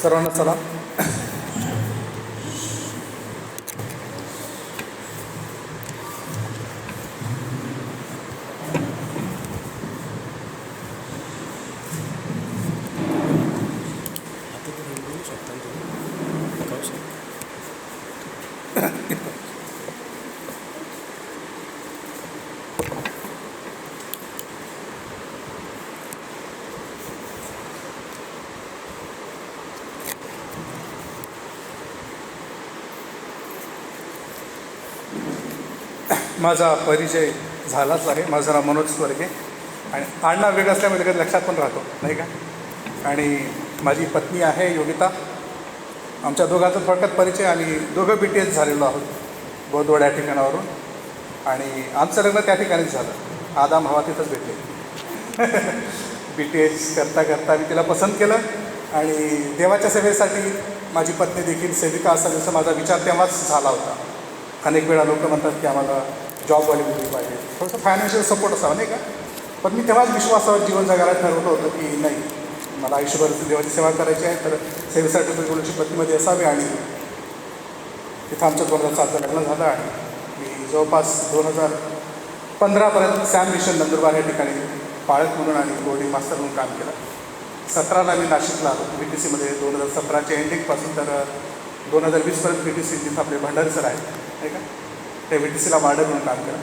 सर्वांना सलाम. माझा परिचय झालाच आहे. माझं नाव मनोज स्वर्गे आणि आडनाव वेगळं असल्यामुळे कधी लक्षात पण राहतो नाही का. आणि माझी पत्नी आहे योगिता. आमच्या दोघांचा थोडक्यात परिचय. आम्ही दोघं BTS झालेलो आहोत बोधवड या ठिकाणावरून. आणि आमचं लग्न त्या ठिकाणीच झालं. आदाम हवा तिथंच भेटले. BTS करता करता मी तिला पसंत केलं आणि देवाच्या सेवेसाठी माझी पत्नी देखील सेविका असावी असं माझा विचार तेव्हाच झाला होता. अनेक वेळा लोक म्हणतात की आम्हाला जॉबवाली मुलगी पाहिजे, थोडंसं फायनान्शियल सपोर्ट असावा नाही का. पण मी तेव्हाच विश्वासावर जीवन जगायला ठरवलं होतं की नाही, मला आयुष्यभर देवाची सेवा करायची आहे, तर सेवेसाठी कोणाची पत्नीमध्ये असावी. आणि तिथं आमचं 2007 लग्न झालं आणि मी जवळपास 2015पर्यंत सॅम मिशन नंदुरबार या ठिकाणी पाळक म्हणून आणि बोर्डिंग मास्टर म्हणून काम केलं. 17ला मी नाशिकला आलो BTCमध्ये. 2017च्या एंडिंगपासून तर 2020पर्यंत BTC जिथं आपले भंडारी सर आहेत नाही का, त्या BTCला वार्डर म्हणून काम केलं.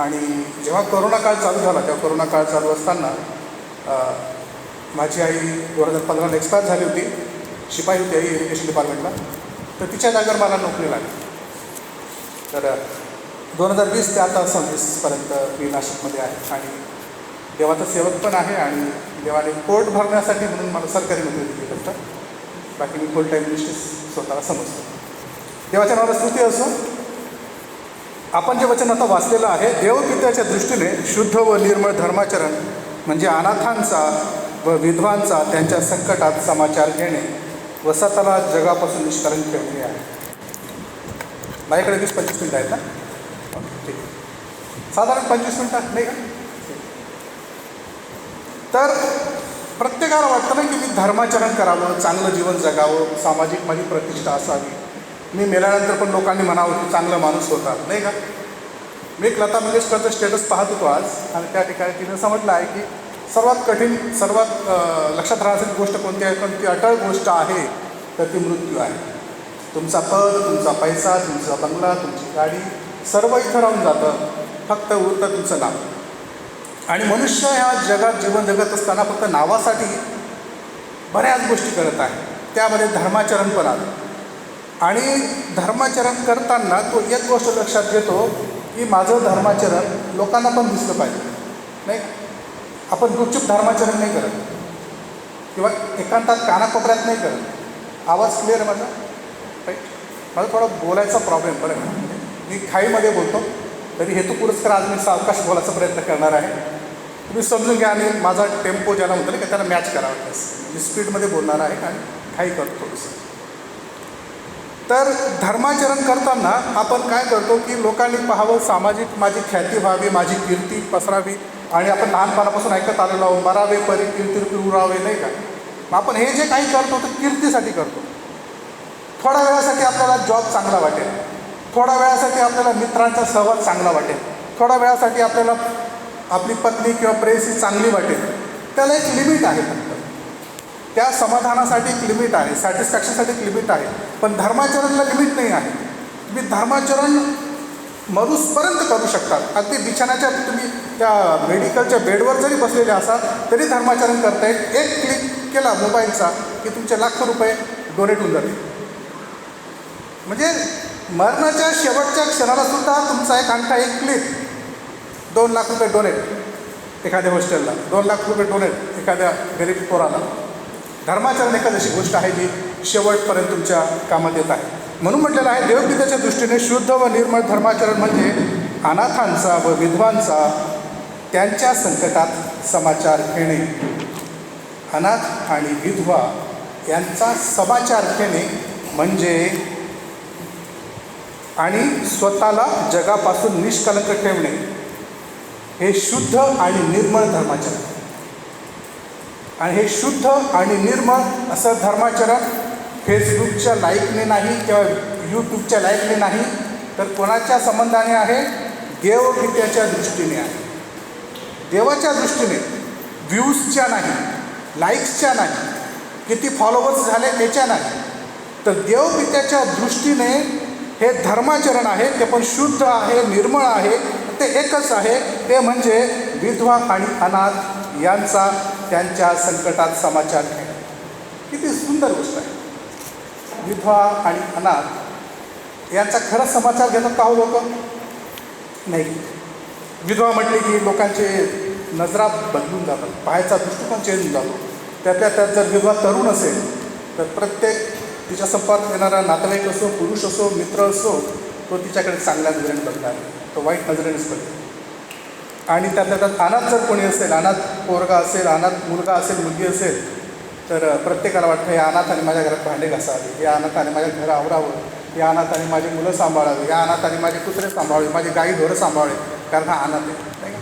आणि जेव्हा कोरोना काळ चालू झाला तेव्हा कोरोना काळ चालू असताना माझी आई 2015ला एक्सपायर झाली होती. शिपाई होती आई इरिगेशन डिपार्टमेंटला. तर तिच्या जागेवर मला नोकरी लागली. तर 2020 ते आता 26पर्यंत मी नाशिकमध्ये आहे आणि देवाचा सेवक पण आहे. आणि देवाने पोट भरण्यासाठी म्हणून मला सरकारी नोकरी दिली फक्त. बाकी मी फुल टाईम निश्चित स्वतःला समजतो. देवाच्या नावाला स्तुती असो. आपण जे वचन आता वाचलेलं आहे, देवपित्याच्या दृष्टीने शुद्ध व निर्मळ धर्माचरण म्हणजे अनाथांचा व विधवांचा त्यांच्या संकटात समाचार घेणे व स्वतःला जगापासून निष्कलंक ठेवणे आहे. माझ्याकडे 20-25 मिनटं आहेत ना. ठीक आहे, साधारण 25 मिनटं नाही का. तर प्रत्येकाला वाटतं ना की मी धर्माचरण करावं, चांगलं जीवन जगावं, सामाजिक माझी प्रतिष्ठा असावी, मी मेल्यानंतर पण लोकांनी म्हणावं की चांगला माणूस होता नाही का. मी एक लता मंगेशकरचं स्टेटस पाहत होतो आज आणि त्या ठिकाणी तिनं समजलं आहे की सर्वात कठीण, सर्वात लक्षात राहण्याची गोष्ट कोणती आहे, कोणती अटळ गोष्ट आहे तर ती मृत्यू आहे. तुमचा पद, तुमचा पैसा, तुमचा बंगला, तुमची गाडी सर्व इथं राहून जातं, फक्त उरतं तुमचं नाव. आणि मनुष्य ह्या जगात जीवन जगत असताना फक्त नावासाठी बऱ्याच गोष्टी करत आहे. त्यामध्ये धर्माचरण पण आलं. आणि धर्माचरण करताना तो एक गोष्ट लक्षात घेतो की माझं धर्माचरण लोकांना पण दिसलं पाहिजे नाही. आपण गुपचूप धर्माचरण नाही करत किंवा एकांतात कानाकोपऱ्यात नाही करत. आवाज क्लिअर आहे माझा राईट. माझा थोडा बोलायचा प्रॉब्लेम बरं का. मी खाईमध्ये बोलतो तरी हेतू पुरस्कार आज मी सावकाश बोलायचा प्रयत्न करणार आहे. तुम्ही समजून घ्या आणि माझा टेम्पो ज्याला म्हणतो ना की त्याला मॅच करावा. मी स्पीडमध्ये बोलणार आहे आणि खाई करतो थोडंसं. तर धर्माचरण करताना आपण काय करतो की लोकांनी पाहावं, सामाजिक माझी ख्याती व्हावी, माझी कीर्ती पसरावी. आणि आपण लहानपणापासून ऐकत आलेलो आहोत, मरावे परी कीर्ती उरावे नाही का. मग आपण हे जे काही करतो ते कीर्तीसाठी करतो. थोड्या वेळासाठी आपल्याला जॉब चांगला वाटेल, थोड्या वेळासाठी आपल्याला मित्रांचा सहवास चांगला वाटेल, थोड्या वेळासाठी आपल्याला आपली पत्नी किंवा प्रेयसी चांगली वाटेल. त्याला एक लिमिट आहे. फक्त त्या समाधानासाठी एक लिमिट आहे, सॅटिस्फॅक्शनसाठी एक लिमिट आहे. पण धर्माचरणला लिमिट नाही आहे. तुम्ही धर्माचरण मरूसपर्यंत करू शकतात. अगदी बिछाण्याच्या तुम्ही त्या मेडिकलच्या बेडवर जरी बसलेले असाल तरी धर्माचरण करता येईल. एक क्लिक केला मोबाईलचा की तुमचे लाखो रुपये डोनेट होऊन जातील. म्हणजे मरणाच्या शेवटच्या क्षणालासुद्धा तुमचा एक अंगठा, एक क्लिक, 2 लाख रुपये डोनेट एखाद्या हॉस्टेलला, 2 लाख रुपये डोनेट एखाद्या गरीब पोराला. धर्माचरण एखादी अशी गोष्ट आहे जी शेवटपर्यंत तुमच्या कामात येत आहे. म्हणून म्हटलेलं आहे देवपित्याच्या दृष्टीने शुद्ध व निर्मळ धर्माचरण म्हणजे अनाथांचा व विधवांचा त्यांच्या संकटात समाचार घेणे. अनाथ आणि विधवा यांचा समाचार घेणे म्हणजे आणि स्वतःला जगापासून निष्कलंक ठेवणे हे शुद्ध आणि निर्मळ धर्माचरण. आणि हे शुद्ध आणि निर्मळ असं धर्माचरण फेसबुकच्या लाईकने नाही किंवा यूट्यूबच्या लाईकने नाही, तर कोणाच्या संबंधाने आहे? देवपित्याच्या दृष्टीने आहे. देवाच्या दृष्टीने, व्ह्यूजच्या नाही, लाईक्सच्या नाही, किती फॉलोवर्स झाले त्याच्या नाही, तर देवपित्याच्या दृष्टीने हे धर्माचरण आहे. ते पण शुद्ध आहे, निर्मळ आहे. ते एकच आहे, ते म्हणजे विधवा आणि अनाथ यांचा त्यांच्या संकटात समाचार घेणे. किती सुंदर गोष्ट आहे. विधवा आणि अनाथ यांचा खरं समाचार घेतात का हो लोक? नाही. विधवा म्हटली की लोकांचे नजरा बदलून जातात, पाहायचा दृष्टिकोन चेंज होऊन जातो. त्यातल्या त्यात जर विधवा तरुण असेल तर प्रत्येक तिच्या संपर्क येणारा नातेवाईक असो, पुरुष असो, मित्र असो, तो तिच्याकडे चांगल्या नजरेने बघणार, तो वाईट नजरेनेच बघेल. आणि त्यातल्या त्यात अनाथ जर कोणी असेल, अनाथ पोरगा असेल, अनाथ मुलगा असेल, मुलगी असेल, तर प्रत्येकाला वाटतं या अनाथाने माझ्या घरात भांडे घासावे, या अनाथाने माझ्या घर आवरावं, या अनाथाने माझी मुलं सांभाळावी, या अनाथाने माझे कुत्रे सांभाळावे, माझी गाई ढोरं सांभाळावे, कारण हा अनाथ आहे. नाही का?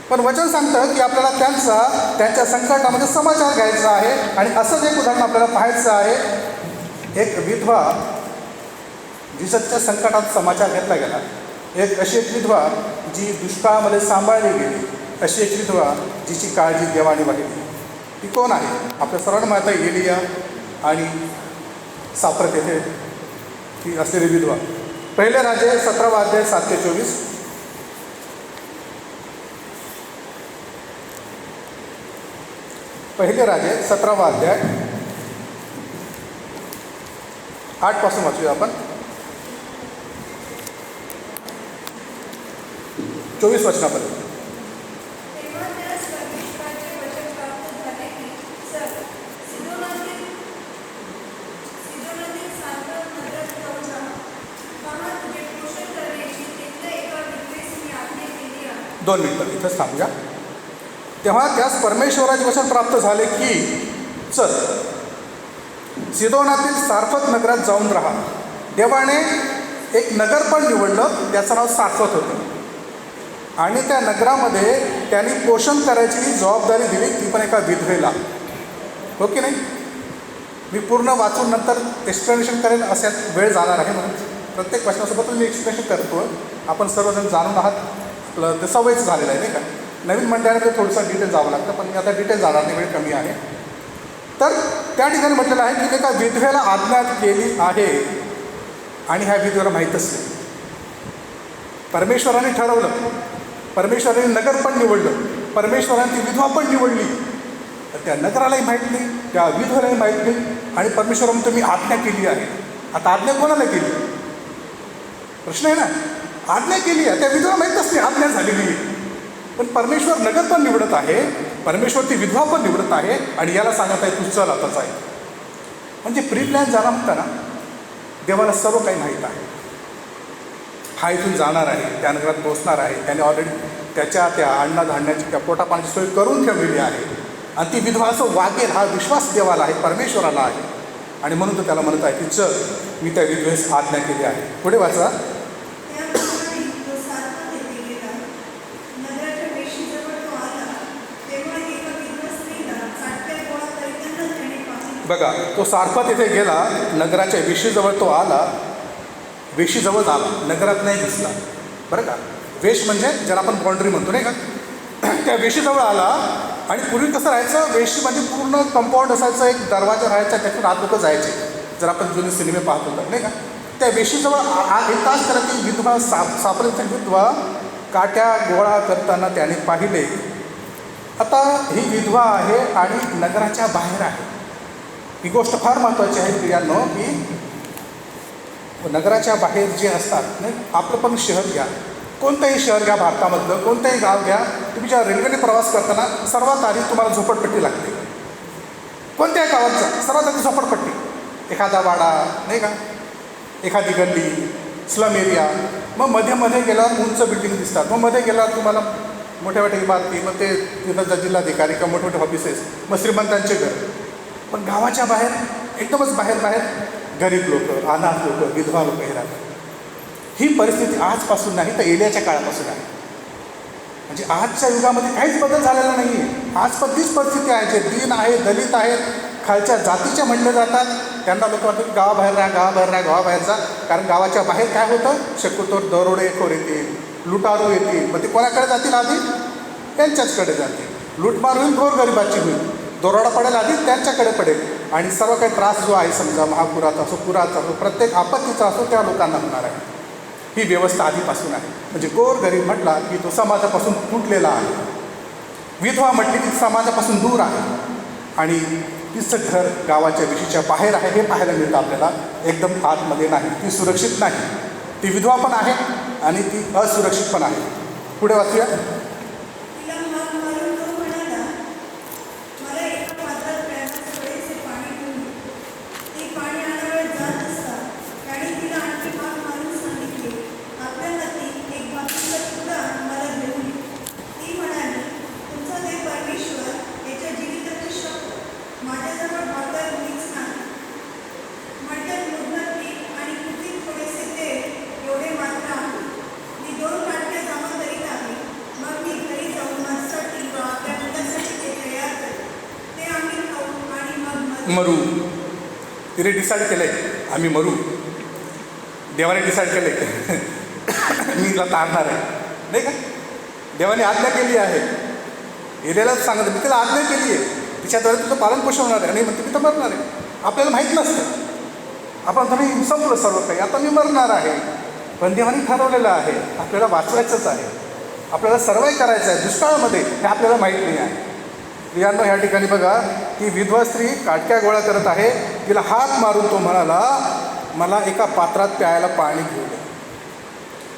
पण वचन सांगतं की आपल्याला त्यांच्या संकटामध्ये समाचार घ्यायचा आहे. आणि असंच एक उदाहरण आपल्याला पाहायचं आहे. एक विधवा जिच्या संकटात समाचार घेतला गेला. अशी एक विधवा जी दुष्काळामध्ये सांभाळली गेली, अशी एक विधवा जिची काळजी देवाने वाहिली. ती कोण आहे? आपल्या सर्वांना माहीत आहे, एलिया आणि साप्रत येथे ती असलेली विधवा. पहिले राजे 17 अध्याय 7 ते 24. पहिले राजे 17 अध्याय 8 पासून वाचूया आपण. 24 वचनापर्यंत. दोन मिनिटं इथंच थांबूया. तेव्हा त्यास परमेश्वराचे वचन प्राप्त झाले की चल सिदोनातील सारफत नगरात जाऊन राहा. देवाने एक नगर पण निवडलं, त्याचं नाव सारफत होतं. आणि त्या नगरामध्ये त्यांनी पोषण करायची जबाबदारी दिली, ती पण एका विधवेला. हो की नाही? मी पूर्ण वाचून नंतर एक्सप्लेनेशन करेन, अशात वेळ जाणार आहे, म्हणून प्रत्येक प्रश्नासोबत मी एक्सप्लेनेशन करतो. आपण सर्वजण जाणून आहात, आपलं ते सवयच झालेलं आहे, नाही का? नवीन मंडळामध्ये थोडंसं डिटेल जावं लागतं, पण मी आता डिटेल जाणार नाही, वेळ कमी आहे. तर त्या ठिकाणी म्हटलेलं आहे की एका विधवेला आज्ञा केली आहे आणि ह्या विधवेला माहीतच नाही. परमेश्वराने ठरवलं, परमेश्वराने नगर पण निवडलं, परमेश्वराने ती विधवा पण निवडली, तर त्या नगरालाही माहीत नाही, त्या विधवेलाही माहीत नाही. आणि परमेश्वराने तुम्ही आज्ञा केली आहे. आता आज्ञा कोणाला केली? प्रश्न आहे ना. आज्ञा केली आहे, त्या विधवा माहीतच नाही आज्ञा झालेली आहे. पण परमेश्वर नगर पण निवडत आहे, परमेश्वर ती विधवा पण निवडत आहे, आणि याला सांगत आहे तू चल आताच आहे. म्हणजे प्री प्लॅन जाणार म्हणता ना, देवाला सर्व काही माहीत आहे. हा इथून जाणार आहे, त्या नगरात पोहोचणार आहे, त्याने ऑलरेडी त्या अन्नधान्याची, त्या पोटापाण्याची सोय करून ठेवलेली आहे. आणि ती विधवा असं वागेल हा विश्वास देवाला आहे, परमेश्वराला आहे. आणि म्हणून तो त्याला म्हणत आहे की चल मी त्या विधवेस आज्ञा केली आहे. पुढे वाचा. बघा, तो सारफत येथे गेला, नगराच्या वेशीजवळ तो आला, वेशीजवळ आला, नगरात नाही दिसला. बरं का? वेश म्हणजे ज्याला आपण बाँड्री म्हणतो, नाही का? त्या वेशीजवळ आला. आणि पूर्वी कसं राहायचं, वेशी म्हणजे पूर्ण कंपाऊंड असायचं, एक दरवाजा राहायचा, त्यातून आत लोक जायचे, जर आपण जुने सिनेमे पाहत होतो, नाही का? त्या वेशीजवळ येताच तर ती विधवा सापडीची विधवा काट्या गोळा करताना त्याने पाहिले. आता ही विधवा आहे आणि नगराच्या बाहेर आहे. ही गोष्ट फार महत्त्वाची आहे प्रियांनो, की नगराच्या बाहेर जे असतात, नाही, आपलं पण शहर घ्या, कोणतंही शहर घ्या, भारतामधलं कोणतंही गाव घ्या, तुम्ही ज्या रेल्वेने प्रवास करताना सर्वात आधी तुम्हाला झोपडपट्टी लागते. कोणत्याही गावाचा सर्वात आधी झोपडपट्टी, एखादा वाडा, नाही का, एखादी गल्ली, स्लम एरिया. मग मध्ये गेल्यावर उंच बिल्डिंग दिसतात, मग मध्ये गेल्यावर तुम्हाला मोठ्या मोठ्या इमारती, मग ते तिथं जिल्हाधिकारी किंवा मोठमोठे ऑफिसेस, मग श्रीमंतांचे घर. पण गावाच्या बाहेर, एकदमच बाहेर गरीब लोक, अनाथ लोक, विधवा लोक हे राहतात. ही परिस्थिती आजपासून नाही तर एलियाच्या काळापासून आहे. म्हणजे आजच्या युगामध्ये काहीच बदल झालेला नाही आहे. आज पण तीच परिस्थिती आहे. जे दीन आहे, दलित आहेत, खालच्या जातीचे म्हणले जातात, त्यांना लोक म्हणतात गावाबाहेर राहा, गावाबाहेर राहा, गावाबाहेर जा. कारण गावाच्या बाहेर काय होतं, शक्यतो दरोडेखोर येतील, लुटारू येतील. मग ते कोणाकडे जातील आधी? त्यांच्याचकडे जातील. लूटमार होईल, गोरगरिबाची होईल, दरोडा पडेल आधी त्यांच्याकडे पडेल. आणि सर्व काही त्रास जो आहे, समजा महापुराचा असो, पुराचा असो, प्रत्येक आपत्तीचा असो, त्या लोकांना होणार आहे. ही व्यवस्था आधीपासून आहे. म्हणजे गोरगरीब म्हटला की तो समाजापासून तुटलेला आहे. विधवा म्हटली की समाजापासून दूर आहे. आणि तिचं घर गावाच्या विशीच्या बाहेर आहे, हे पाहायला मिळतं आपल्याला. एकदम आतमध्ये नाही, ती सुरक्षित नाही. ती विधवा पण आहे आणि ती असुरक्षित पण आहे. पुढे वाचूया. मरू. तिने डिसाईड केलं आहे आम्ही मरू. देवाने डिसाईड केलं आहे मी तिला तारणार आहे, नाही का. देवाने आज्ञा केली आहे. एरियालाच सांगत मी तिला आज्ञा केली आहे, तिच्याद्वारे तुझं पालनपोषण होणार आहे. आणि म्हणते मी तर मरणार आहे. आपल्याला माहीत नसतं, आपण तर मी संपलं सर्व काही, आता मी मरणार आहे. पण देवाने ठरवलेलं आहे आपल्याला वाचवायचंच आहे, आपल्याला सर्वाईव्ह करायचं आहे दुष्काळामध्ये. हे आपल्याला माहीत नाही आहे. यांना ह्या ठिकाणी बघा की विधवा स्त्री काटक्या गोळा करत आहे. तिला हात मारून तो म्हणाला, मला एका पात्रात प्यायला पाणी घेऊ दे.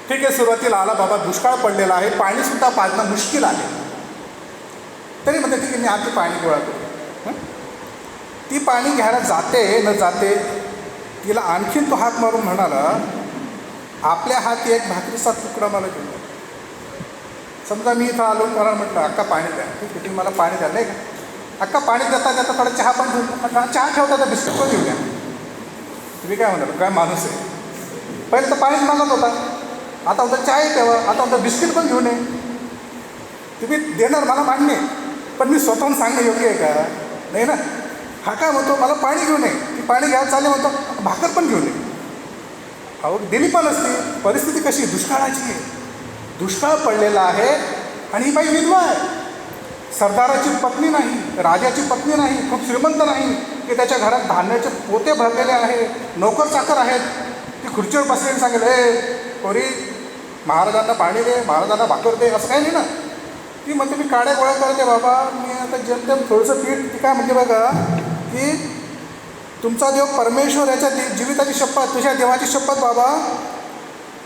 ठीक आहे, सुरुवातीला आला बाबा, दुष्काळ पडलेला आहे, पाणीसुद्धा पाजणं मुश्किल आहे. तरी म्हणते ठीक आहे, मी आधी पाणी गोळा करतो. ती पाणी घ्यायला जाते न जाते तिला आणखीन तो हात मारून म्हणाला, आपल्या हाती एक भाकरीचा तुकडा मला घेऊन. समजा मी इथं आलो, मला म्हटलं अक्का पाणी द्या. ठीक आहे, तुम्ही मला पाणी द्या, नाही का. अक्का पाणी देता देता थोडा चहा पण घेऊन, म्हटलं चहा ठेवता तर बिस्किट पण घेऊन द्या. तुम्ही काय म्हणाल, काय माणूस आहे. पहिले तर पाणीच मागत होता, आता होतं चहाही ठेवा, आता होतं बिस्किट पण घेऊन ये. तुम्ही देणार मला मान्य आहे, पण मी स्वतःहून सांगणं योग्य आहे का? नाही ना. हा काय म्हणतो, मला पाणी घेऊन ये. ती पाणी घ्यायला चालले, म्हणतो भाकर पण घेऊन ये. अहो दिली पण असती. परिस्थिती कशी, दुष्काळाची आहे. दुष्काळ पडलेला आहे आणि ही बाई विधवा आहे. सरदाराची पत्नी नाही, राजाची पत्नी नाही, खूप श्रीमंत नाही की त्याच्या घरात धान्याचे पोते भरलेले आहे, नोकर चाकर आहेत. ती खुर्चीवर बसलेली सांगेल, पोरी महाराजांना पाणी दे, महाराजांना भाकर दे, असं काही नाही ना. ती म्हणते मी काड्या गोळा करते बाबा, मी आता जेमतेम थोडंसं पीठ. ती काय म्हणते बघा की तुमचा देव परमेश्वर, याच्या जीविताची शपथ, तुझ्या देवाची शपथ बाबा,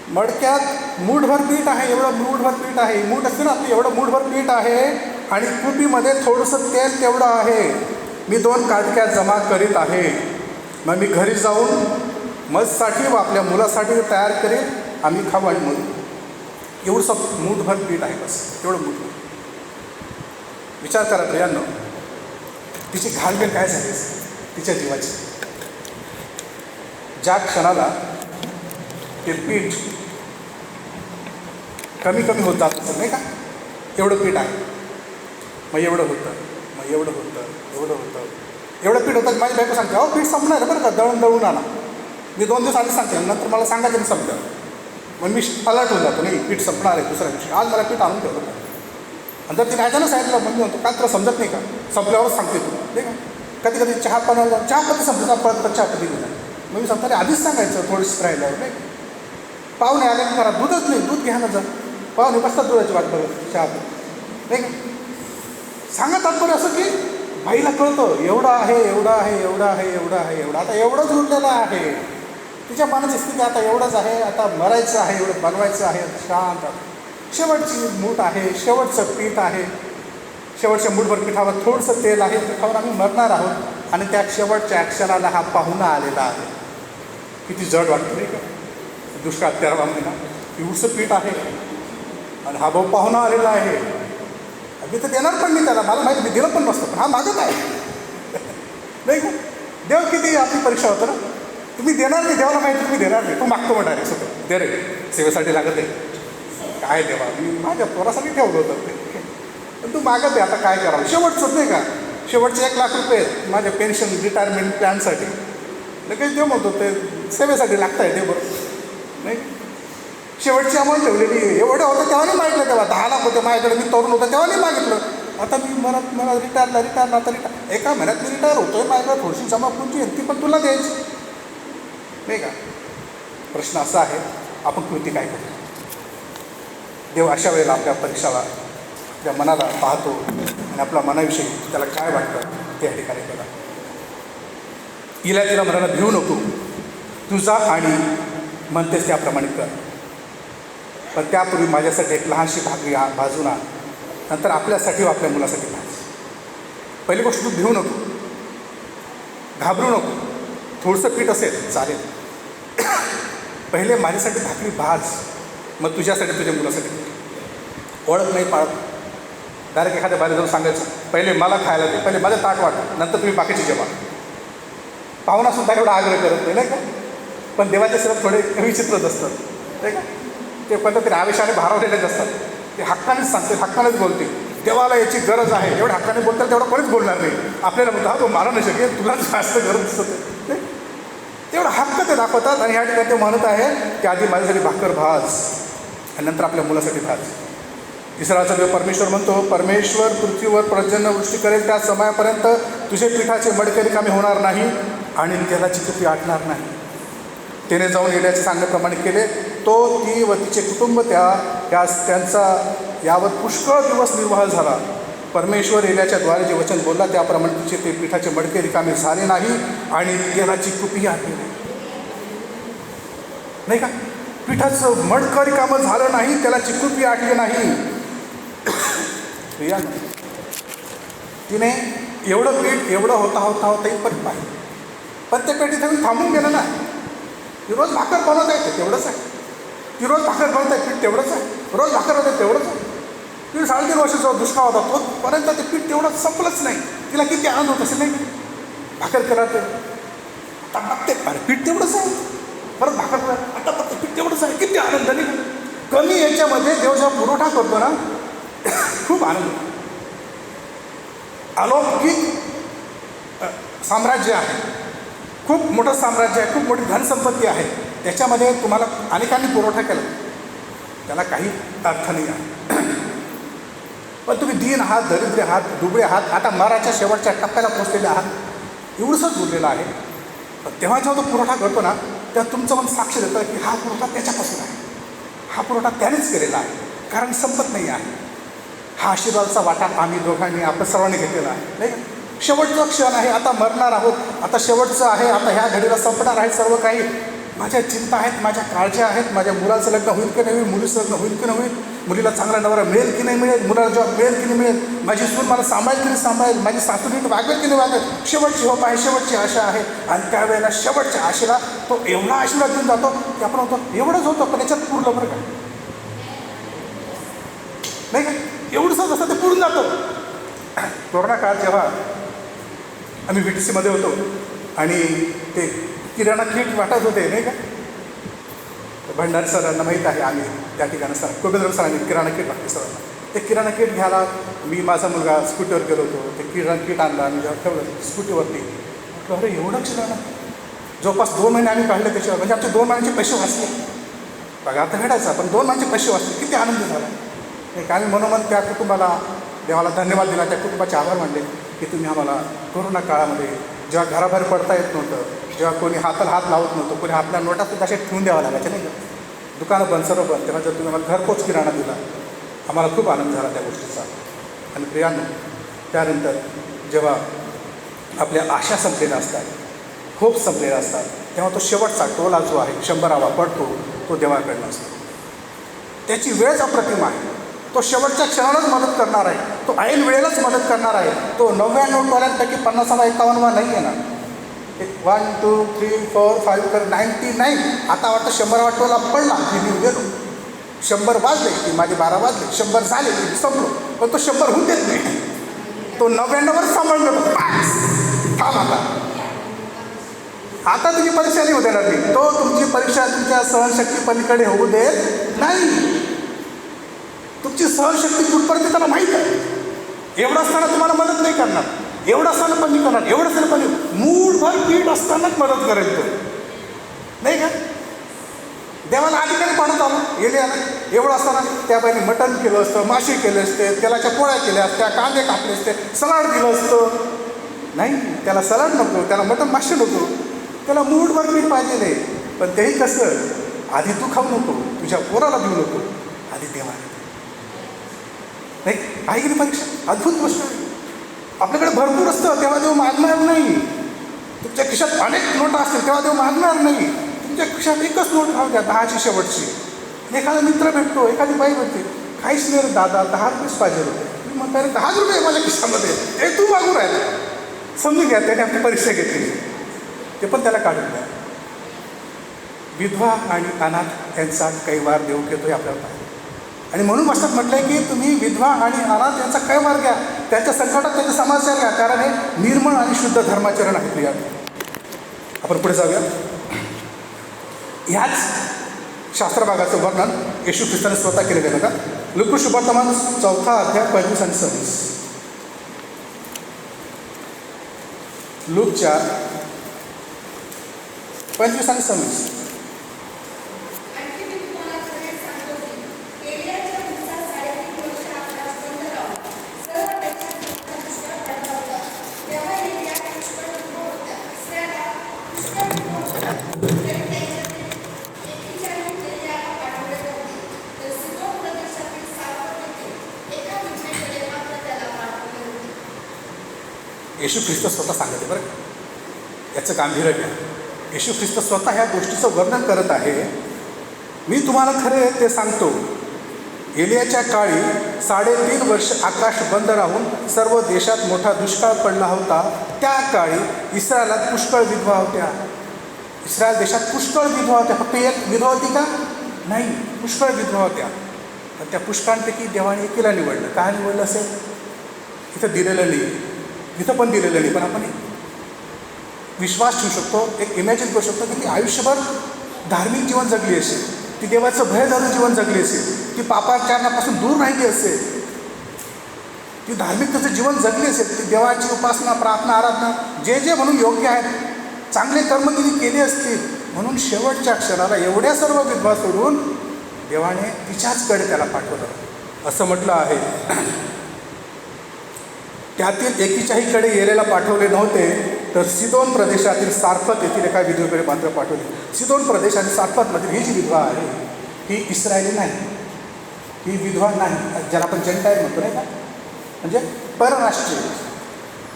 मडक्यात मूठभर पीठ आहे, एवढं मूठभर पीठ आहे. मूठ असते ना आपली, एवढं मूठभर पीठ आहे आणि कुपीमध्ये थोडंसं तेल तेवढं आहे. मी 2 काटक्या जमा करीत आहे. मग मी घरी जाऊन मजसाठी व आपल्या मुलासाठी तयार करेन, आम्ही खाऊ आणि म्हणू. एवढंसं मूठभर पीठ आहे, बस एवढं मूठभर. विचार करा प्रियांनो, तिची घालमेल काय झाली तिच्या जीवाची. ज्या क्षणाला ते पीठ कमी कमी होत जात असेल, नाही का. एवढं पीठ आहे, मग एवढं होतं, मग एवढं होतं, एवढं होतं, एवढं पीठ होतं. माझी बायको सांगते, अहो पीठ संपणार आहे बरं का, दळून आणा. मी 2 दिवस आधी सांगते, नंतर मला सांगायचं नाही संपलं. मग मी अलर्ट होऊन जातो, नाही पीठ संपणार आहे दुसऱ्या दिवशी, आज मला पीठ आणून ठेवलं. नंतर ती राहायचं ना साईडला, मग मी म्हणतो काय तुला समजत नाही का, संपल्यावरच सांगते तू, नाही का. कधी कधी चहा बनवला, चहा कधी संपला, परत चहा कधी दिला. मग मी संपताना आधीच सांगायचं थोडीशी राहिल्यावर, नाही. पाहुणे आले की घरात दूधच नाही, दूध घ्या ना जा. पाहुणे बसतात दुधाची वाट बघत चहा, नाही का. सांगत तात्पर्य असं की बाईला कळतं एवढं आहे, एवढं आहे, एवढं आहे, एवढं आहे, एवढं, आता एवढंच उरलेलं आहे. तिच्या मनाची स्थिती आता एवढंच आहे, आता मरायचं आहे, एवढं बनवायचं आहे, शांत. शेवटची मूठ आहे, शेवटचं पीठ आहे, शेवटच्या मूठभर पिठावर थोडंसं तेल आहे, ते खाऊन आम्ही मरणार आहोत. आणि त्या शेवटच्या क्षणाला हा पाहुणा आलेला आहे. किती जड वाटतं, नाही का. दुष्काळ 13वा महिना, एवढंसं पीठ आहे आणि हा भाऊ पाहुणा आलेला आहे. मी तर देणार पण नाही त्याला, मला माहिती, मी दिलं पण नसतं, पण हा मागत आहे, नाही का. देव किती आपली परीक्षा होतं ना. तुम्ही देणार नाही, देवाला माहिती तुम्ही देणार नाही, तू मागतो म्हणणार आहे सगळं, दे रे, सेवेसाठी लागत आहे. काय देवा, मी माझ्या पोरासाठी ठेवलं होतं ते, पण तू मागत आहे, आता काय करावं. शेवटचंच नाही का, शेवटचे 1,00,000 रुपये माझ्या पेन्शन रिटायरमेंट प्लॅनसाठी लगेच देऊ म्हणतो, ते सेवेसाठी लागत आहे ते, बरोबर नाही. शेवटची अमाऊंट ठेवलेली एवढं होतं तेव्हा नाही मागितलं, तेव्हा 10,00,000 होते माझ्याकडे, मी तरुण होतो तेव्हा नाही मागितलं. आता मी मला रिटायरला आता एका महिन्यात मी रिटायर होतोय, माझ्याकडे थोडीशी जमा पुंजी ती पण तुला द्यायची नाही का. प्रश्न असा आहे, आपण कृती काय करतो. देव अशा वेळेला आपल्या परीक्षाला, त्या मनाला पाहतो आणि आपल्या मनाविषयी त्याला काय वाटतं त्या ठिकाणी बघा. तिला म्हणाला भिवू नको, तुझा आणि म्हणतेस त्याप्रमाणे कर, पण त्यापूर्वी माझ्यासाठी एक लहानशी भाकरी भाजून आण, नंतर आपल्यासाठी व आपल्या मुलासाठी भाज. पहिली गोष्ट, तू भिवू नको, घाबरू नको. थोडंसं पीठ असेल चालेल, पहिले माझ्यासाठी भाकरी भाज, मग तुझ्यासाठी तुझ्या मुलासाठी. ओळख नाही पाळत, डायरेक्ट एखाद्या बाहेर जाऊन सांगायचं पहिले मला खायला दे, पहिले माझं ताट वाट, नंतर तुम्ही बाकीची जेवा. पाहुणासुद्धा एवढा आग्रह करत नाही का, पण देवाचे सेवक थोडे विचित्रच असतात नाही का. ते कोणत्या आवेशाने भारवलेलेच असतात, ते हक्कानेच सांगते, हक्कानेच बोलते. देवाला याची गरज आहे, एवढं हक्काने बोलतात तेवढं कोणीच बोलणार नाही. आपल्याला म्हणतो हा तो मारा नाही शकेल, तुला जास्त गरज दिसत नाही, तेवढं हक्क ते दाखवतात. आणि ह्या ठिकाणी ते म्हणत आहे की आधी माझ्यासाठी भाकर भाज आणि नंतर आपल्या मुलासाठी भाज. इस्रायलचा देव परमेश्वर म्हणतो, परमेश्वर पृथ्वीवर पर्जन्यवृष्टी करेल, त्या समयापर्यंत तुझे पिठाचे मडके रिकामे होणार नाही आणि तेलाची कुपी आटणार नाही. त्याने जाऊन एलियाचे सांगण्याप्रमाणे केले. तो, ती व तिचे कुटुंब त्यांचा यावर पुष्कळ दिवस निर्वाह झाला. परमेश्वर एलियाच्या द्वारे जे वचन बोलला त्याप्रमाणे तिचे ते पिठाचे मडके रिकामे झाले नाही आणि तेलाची कुपी आटली नाही का. पिठाचं मडकं रिकामं झालं नाही, तेलाची कुपी आटली नाही. तिने एवढं पीठ एवढं होता इथपर्यंत पाहिजे, पण ते पीठ इथे थांबून गेलं ना. ती रोज भाकर बनवत आहे, तेवढंच आहे. ती रोज भाकर बनवत आहे, पीठ तेवढंच आहे. रोज भाकर होते तेवढंच आहे. ती 3.5 वर्षाचा दुष्काळ होता, तोपर्यंत ते पीठ तेवढं संपलंच नाही. तिला किती आनंद होत असेल नाही, भाकर केला ते आता बघते, अरे पीठ तेवढंच आहे, परत भाकर करा, आता बघते पीठ तेवढंच आहे, किती आनंद नाही. कमी याच्यामध्ये देव जेव्हा पुरवठा करतो ना, खूप आनंद. अलौकिक साम्राज्य आहे, खूप मोठं साम्राज्य आहे, खूप मोठी धनसंपत्ती आहे. त्याच्यामध्ये तुम्हाला अनेकांनी पुरवठा केला, त्याला काही अर्थ नाही आहे. पण तुम्ही दीन आहात, दरिद्र आहात, दुबळे आहात, आता मराच्या शेवटच्या टप्प्याला पोहोचलेले आहात, एवढंच उरलेलं आहे. पण तेव्हा जेव्हा तो पुरवठा करतो ना, तेव्हा तुमचं मन साक्ष देतं की हा पुरवठा त्याच्यापासून आहे, हा पुरवठा त्यानेच केलेला आहे, कारण संपत नाही आहे. हा आशीर्वादाचा वाटा आम्ही दोघांनी आपण सर्वांनी घेतलेला आहे नाही. शेवटचा क्षण आहे, आता मरणार आहोत, आता शेवटचं आहे, आता ह्या घडीला संपणार आहे सर्व काही. माझ्या चिंता आहेत, माझ्या काळज्या आहेत, माझ्या मुलाचं लग्न होईल की नाही होईल, मुलीचं लग्न होईल की नाही होईल, मुलीला चांगला नवरा मिळेल की नाही मिळेल, मुलाला जॉब मिळेल की नाही मिळेल, माझी सून मला सांभाळेल की नाही सांभाळेल, माझी सासू नीट वागेल की नाही वागेल. शेवटची होप आहे, शेवटची आशा आहे. आणि त्यावेळेला शेवटच्या आशेला तो एवढा आशीर्वाद देऊन जातो की आपण होतो एवढंच होतं, पण याच्यात पुरलं बरं का नाही का. एवढंच असतं ते पुरून जातं. कोरोना काळ जेव्हा आम्ही VTCमध्ये होतो आणि ते किराणा किट वाटत होते नाही का, भंडारी सरांना माहीत आहे, आम्ही त्या ठिकाणी सर कोबेंद्र सरांनी किराणा किट वाटते सरांना. ते किराणा किट घ्यायला मी माझा मुलगा स्कूटीवर गेलो होतो. ते किराणा किट आणलं आणि जेव्हा ठेवलं स्कूटीवरती, अरे एवढं किराणा. जवळपास 2 महिने आम्ही काढले त्याच्यावर, म्हणजे आमचे 2 महिन्याचे पैसे वाचले. बघा आता भेटायचा, पण 2 महिन्याचे पैसे वाचले, किती आनंद झाला. एक आम्ही मनोमन त्या कुटुंबाला देवाला धन्यवाद दिला, त्या कुटुंबाचे आभार मानले की तुम्ही आम्हाला कोरोना काळामध्ये जेव्हा घराबाहेर पडता येत नव्हतं, जेव्हा कोणी हाताला हात लावत नव्हतं, कोणी हातल्या नोटासुद्धा अशा ठेवून द्यावं लागायचं नाही का, दुकानं बंद सर्व बंद, तेव्हा जर तुम्ही आम्हाला घरपोच किराणा दिला, आम्हाला खूप आनंद झाला त्या गोष्टीचा. आणि प्रियांनो, त्यानंतर जेव्हा आपल्या आशा संपलेल्या असतात, होप संपलेल्या असतात, तेव्हा तो शेवटचा टोला जो आहे 100वा पडतो, तो देवाकडनं असतो. त्याची वेळच अप्रतिम आहे. तो शेवटच्या क्षणालाच मदत करणार आहे, तो ऐन वेळेलाच मदत करणार आहे. तो 99 टोल्यांपैकी 50वा 51वा नाही येणार. 1 2 3 4 5 तर 99. आता वाटतं 100वा टोला पडला की मी गेलो, 100 वाजले की माझे 12 वाजले, 100 झाले की संपलो. पण तो 100 होऊन देत नाही, तो 99वर सांभाळून थांब. आता तुझी परीक्षा नाही होऊ देणार नाही, तो तुमची परीक्षा तुमच्या सहनशक्ती पलीकडे होऊ देत नाही. तुमची सहनशक्ती कुठपर्यंत त्याला माहीत आहे. एवढं असताना तुम्हाला मदत नाही करणार, एवढं असताना पण नाही करणार, एवढं असताना पण मूठभर पीठ असतानाच मदत करेल तो, नाही का? देवाला अधिकारी पाण्यात आलं एलियाला, एवढं असताना त्या बाईने मटण केलं असतं, मासे केले असते, तेलाच्या पोळ्या केल्या असत्या, कांदे कापले असते, सलाड दिलं असतं. नाही, त्याला सलाड नको, त्याला मटण मासे नको, त्याला मूठभर पीठ पाहिजे आहे. पण तेही कसं, आधी तू खाऊ नको, तुझ्या पोराला देऊ नको, आधी देवाला. नाही आहे की नाही परीक्षा? अद्भुत गोष्ट आहे. आपल्याकडे भरपूर असतं तेव्हा देव मागणार नाही. तुमच्या खिशात अनेक नोटा असतील तेव्हा देव मागणार नाही. तुमच्या खिशात एकच नोट राहू द्या, 10ची शेवटची. एखादा मित्र भेटतो, एखादी बाई भेटते, काहीच नाही रे दादा, 10 रुपयेच पाहिजे होते. मी म्हणता अरे 10 रुपये माझ्या खिशामध्ये, हे तू मागू राहिला. समजून घ्या, त्याने आपली परीक्षा घेतली, ते पण त्याला काढून द्या. विधवा आणि अनाथ यांचा कैवार देव घेतोय आपल्याला. आणि म्हणून मस्तात म्हटलंय की तुम्ही विधवा आणि अनाथ यांचा कैवार घ्या, त्याच्या संकटात त्याचा समाचार घ्या, कारण हे निर्मळ आणि शुद्ध धर्माचरण आहे. प्रिया, आपण पुढे जाऊया. ह्याच शास्त्रभागाचं वर्णन येशू ख्रिस्ताने स्वतः केले गेलं का? लूका शुभवर्तमान 4 अध्याय 25 आणि 26. लूक 4 25 आणि 26. येशू ख्रिस्त स्वतः सांगते बरं, याचं गांभीर्य घ्या. येशू ख्रिस्त स्वतः ह्या गोष्टीचं वर्णन करत आहे. मी तुम्हाला खरे ते सांगतो, एलियाच्या काळी 3.5 वर्ष आकाश बंद राहून सर्व देशात मोठा दुष्काळ पडला होता. त्या काळी इस्रायलात पुष्कळ विधवा होत्या. इस्रायल देशात पुष्कळ विधवा होत्या. फक्त एक विधवा होती का? नाही, पुष्कळ विधवा होत्या. पण त्या पुष्कळांपैकी देवाने एकीला निवडलं. काय निवडलं असेल? इथं दिलेलं नाही, इथं पण दिलेलं नाही, पण आपण विश्वास ठेवू शकतो, एक इमॅजिन करू शकतो की ती आयुष्यभर धार्मिक जीवन जगली असेल, ती देवाचं भय धरून जीवन जगली असेल, ती पापाचारापासून दूर राहिली असेल, ती धार्मिकतेचं जीवन जगली असेल, ती देवाची उपासना, प्रार्थना, आराधना जे जे म्हणून योग्य आहेत, चांगले कर्म तिने केले असतील. म्हणून शेवटच्या क्षणाला एवढ्या सर्व विधवा सोडून देवाने तिच्याचकडे त्याला पाठवलं. असं म्हटलं आहे, त्यातील एकीच्याहीकडे एलेला पाठवले नव्हते, तर सिदोन प्रदेशातील सारफत येथील एका विधवेकडे मात्र पाठवले. सिदोन प्रदेश आणि सारफतमधील ही जी विधवा आहे ही इस्रायली नाही, ही विधवा नाही, ज्याला आपण जेंटाईल म्हणतो नाही का, म्हणजे परराष्ट्रीय.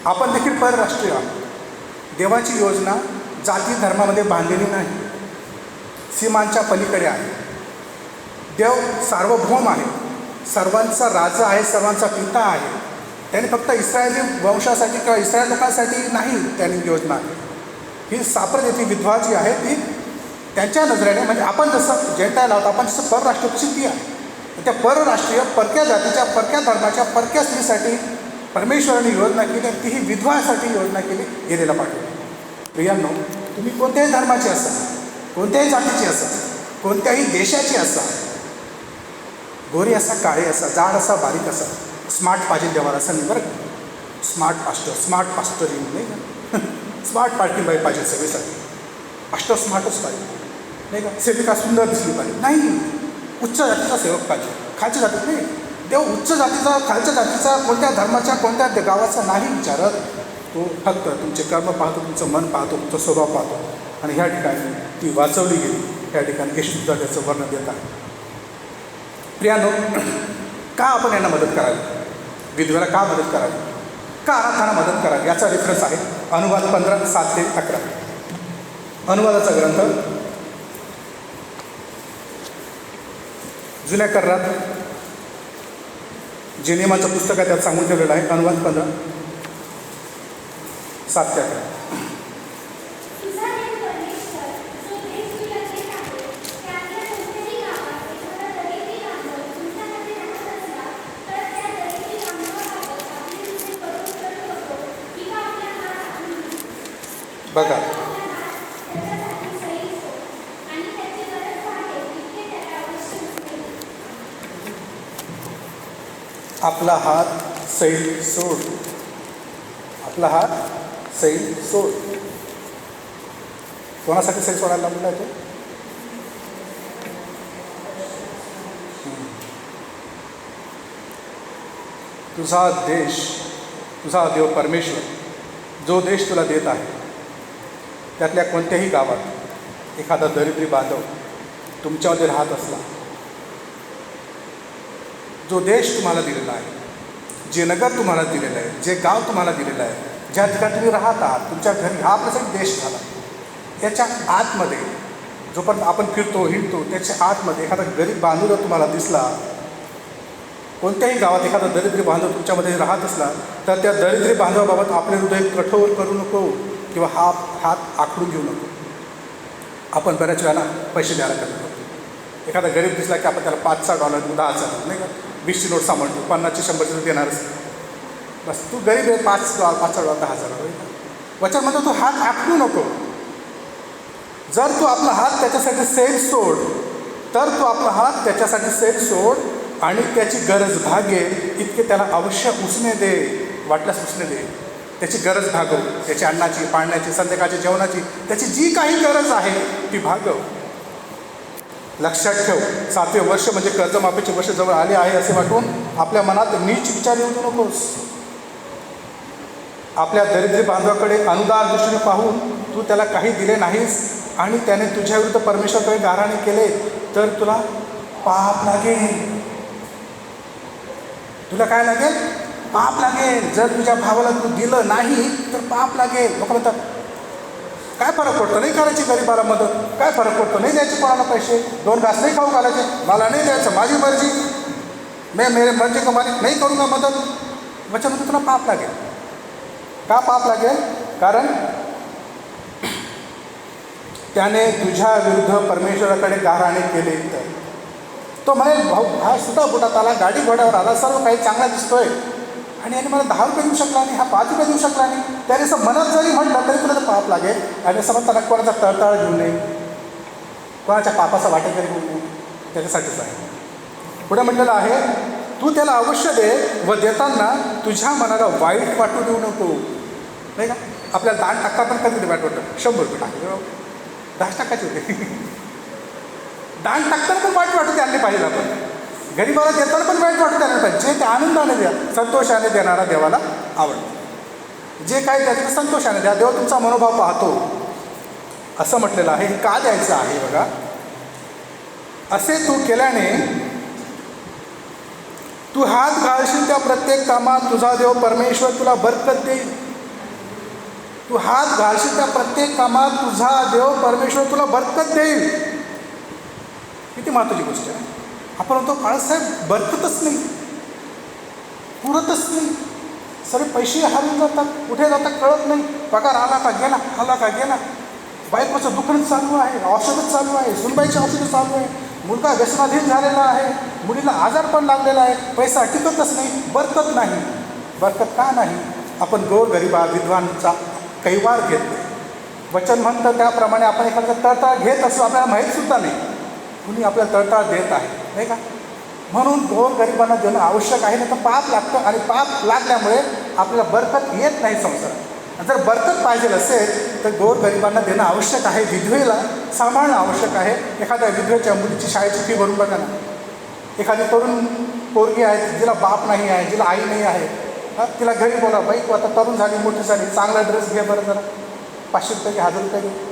आपण देखील परराष्ट्रीय आहोत. देवाची योजना जाती धर्मामध्ये बांधलेली नाही, सीमांच्या पलीकडे आहे. देव सार्वभौम आहे, सर्वांचा राजा आहे, सर्वांचा पिता आहे. त्याने फक्त इस्रायली वंशासाठी किंवा इस्रायल लोकांसाठी नाही त्यांनी योजना आहे. ही सापड येथील विधवा जी आहे ती त्यांच्या नजरेने, म्हणजे आपण जसं जेंटाईल आहोत, आपण जसं परराष्ट्रीय ती आहे. त्या परराष्ट्रीय परक्या जातीच्या, परक्या धर्माच्या, परक्या स्त्रीसाठी परमेश्वराने योजना केली, ती ही विधवासाठी योजना केली, गेलेला पाठवली. प्रियांनो, तुम्ही कोणत्याही धर्माचे असा, कोणत्याही जातीचे असा, कोणत्याही देशाची असा, गोरी असा, काळे असा, जाड असा, बारीक असा, स्मार्ट पाहिजे देवाला असं नाही बरं का. स्मार्ट पास्टर, स्मार्ट पास्टरिंग नाही का, स्मार्ट पार्किंग बाई पाहिजे सगळीसाठी. पास्टर स्मार्टच पाहिजे नाही का, सेविका सुंदर दिसली पाहिजे नाही, उच्च जातीचा सेवक पाहिजे, खालच्या जातीत नाही. देव उच्च जातीचा, खालच्या जातीचा, कोणत्या धर्माच्या, कोणत्या गावाचा नाही विचारत. तो फक्त तुमचे कर्म पाहतो, तुमचं मन पाहतो, तुमचा स्वभाव पाहतो. आणि ह्या ठिकाणी ती वाचवली गेली. ह्या ठिकाणी येशूसुद्धा त्याचं वर्णन देत आहे. प्रियानो, का आपण यांना मदत करावी? विधवेला का मदत करावी? का अनाथांना मदत करावी? याचा रेफरन्स आहे अनुवाद 15:7-11. अनुवादाचा ग्रंथ जुन्या करारात जे नियमाचं पुस्तक आहे त्यात सांगून ठेवलेलं आहे. अनुवाद 15:7-11. बघा, आपला हात सैल सोड. आपला हात सैल सोड. कोणासाठी सैल सोडायला लागला आहे तो? तुझा देश, तुझा देव परमेश्वर जो देश तुला देत आहे त्यातल्या कोणत्याही गावात एखादा दरिद्री बांधव तुमच्यामध्ये राहत असला, जो देश तुम्हाला दिलेला आहे, जे नगर तुम्हाला दिलेलं आहे, जे गाव तुम्हाला दिलेलं आहे, ज्या ठिकाणी तुम्ही राहत आहात, तुमच्या घरी, हा आपल्यासाठी देश झाला. त्याच्या आतमध्ये जोपर्यंत आपण फिरतो हिंडतो त्याच्या आतमध्ये एखादा गरीब बांधव जर तुम्हाला दिसला, कोणत्याही गावात एखादा दरिद्री बांधव तुमच्यामध्ये राहत असला, तर त्या दरिद्री बांधवाबाबत आपले हृदय कठोर करू नको किंवा हात आखडून घेऊ नको. आपण बऱ्याच वेळा पैसे द्यायला करतो. एखादा गरीब दिसला की आपण त्याला $5-6 $10 नाही का, 20ची नोट सांभाळतो, 50ची 100ची देणारच. बस तू गरीब आहे, $5 $10 वचन म्हणतो तू हात आखडू नको. जर तू आपला हात त्याच्यासाठी सैल सोड, तर तू आपला हात त्याच्यासाठी सैल सोड आणि त्याची गरज भागेल इतके त्याला अवश्य उसने दे. वाटल्यास उसने दे. त्याची गरज भागव. त्याची अन्नाची, पाण्याची, संध्याकाळची जेवणाची, त्याची जी काही गरज आहे ती भागव. लक्षात ठेव, 7वे वर्ष म्हणजे कर्जमाफीचे वर्ष जवळ आले आहे असे वाटून आपल्या मनात नीच विचार येऊ देऊ नकोस. आपल्या दरिद्री बांधवाकडे अनुदार दृष्टीने पाहून तू त्याला काही दिले नाहीस आणि त्याने तुझ्याविरुद्ध परमेश्वराकडे गाऱ्हाणे केले तर तुला पाप लागेल. तुला काय लागेल? पाप लागेल. जर तुझ्या भावाला तू दिलं नाही तर पाप लागेल. लोक म्हणतात काय फरक पडतो, नाही करायची गरीबाला मदत, काय फरक पडतो, नाही द्यायचे कोणाला पैसे, 2 घास नाही खाऊ घालायचे, मला नाही द्यायचं, माझी मर्जी, मेरे मर्जी का मालिक नाही करूंगा मदत. वचन तुला पाप लागेल. का पाप लागेल? कारण त्याने तुझ्या विरुद्ध परमेश्वराकडे गाऱ्हाणे केले. तर तो म्हणे भाऊ हा सुद्धा बुटात आला, गाडी घोड्यावर आला, सर्व काही चांगला दिसतोय आणि याने मला 10 रुपये देऊ शकला नाही, हा 5 रुपये देऊ शकला नाही, त्याने असं मनात जरी म्हटलं तरी तुला पाप लागेल. आणि असं म्हणताना कोणाचा तळतळ घेऊ नये, कोणाच्या पापाचा वाटेकरी घेऊ नये. त्याच्यासाठीच आहे. पुढे म्हटलेलं आहे तू त्याला अवश्य दे व देताना तुझ्या मनाला वाईट वाटू देऊ नको. नाही का, आपल्याला 10% पण कधी वाईट वाटतं. 100 रुपये टाकले, 10% होते. 10% पण वाईट वाटू द्यायला पाहिजे. आपण गरीबाला देताना पण वाईट वाटू द्यायला पाहिजे. जे ते आनंदाने द्या, संतोषाने देणारा देवाला आवडतं. जे काय द्यायचं संतोषाने द्या, देव तुमचा मनोभाव पाहतो असं म्हटलेलं आहे. हे का द्यायचं आहे बघा. असे तू केल्याने तू हात घालशील त्या प्रत्येक कामात तुझा देव परमेश्वर तुला बरकत देईल. तू हात घालशील त्या प्रत्येक कामात तुझा देव परमेश्वर तुला बरकत देईल. किती महत्त्वाची गोष्ट आहे. आपण म्हणतो बाळासाहेब बरकतच नाही, पुरतच नाही, सर्व पैसे हरवून जातात, कुठे जातात कळत नाही, पगार आला का गेला, आला का गेला, बायकोचं दुकान चालू आहे, औषधच चालू आहे, सुनबाईची औषधं चालू आहे, मुलगा व्यसनाधीन झालेला आहे, मुलीला आजार पण लागलेला आहे, पैसा टिकतच नाही, बरकत नाही. बरकत का नाही? आपण गोरगरिबा विद्वांचा कैवार घेत नाही. वचन म्हणतं त्याप्रमाणे आपण एखाद्या तळतळ घेत असतो, आपल्याला माहीतसुद्धा नाही कुणी आपल्याला तळतळ देत आहे, नाही का. म्हणून गोरगरिबांना देणं आवश्यक आहे, नाही तर पाप लागतं आणि पाप लागल्यामुळे आपल्याला बरकत येत नाही संसारात. जर बरकत पाहिजे असेल तर गोरगरिबांना देणं आवश्यक आहे, विधवेला सांभाळणं आवश्यक आहे. एखाद्या विधवेच्या मुलीची शाळेची फी भरून बघा ना. एखादी तरुण पोरगी आहे, जिला बाप नाही आहे, जिला आई नाही आहे, तिला घरी बोला, बाई तू आता तरुण झाली, मोठी झाली, चांगला ड्रेस घे बरं, जरा 500 रुपये घे, 1000 रुपये घे.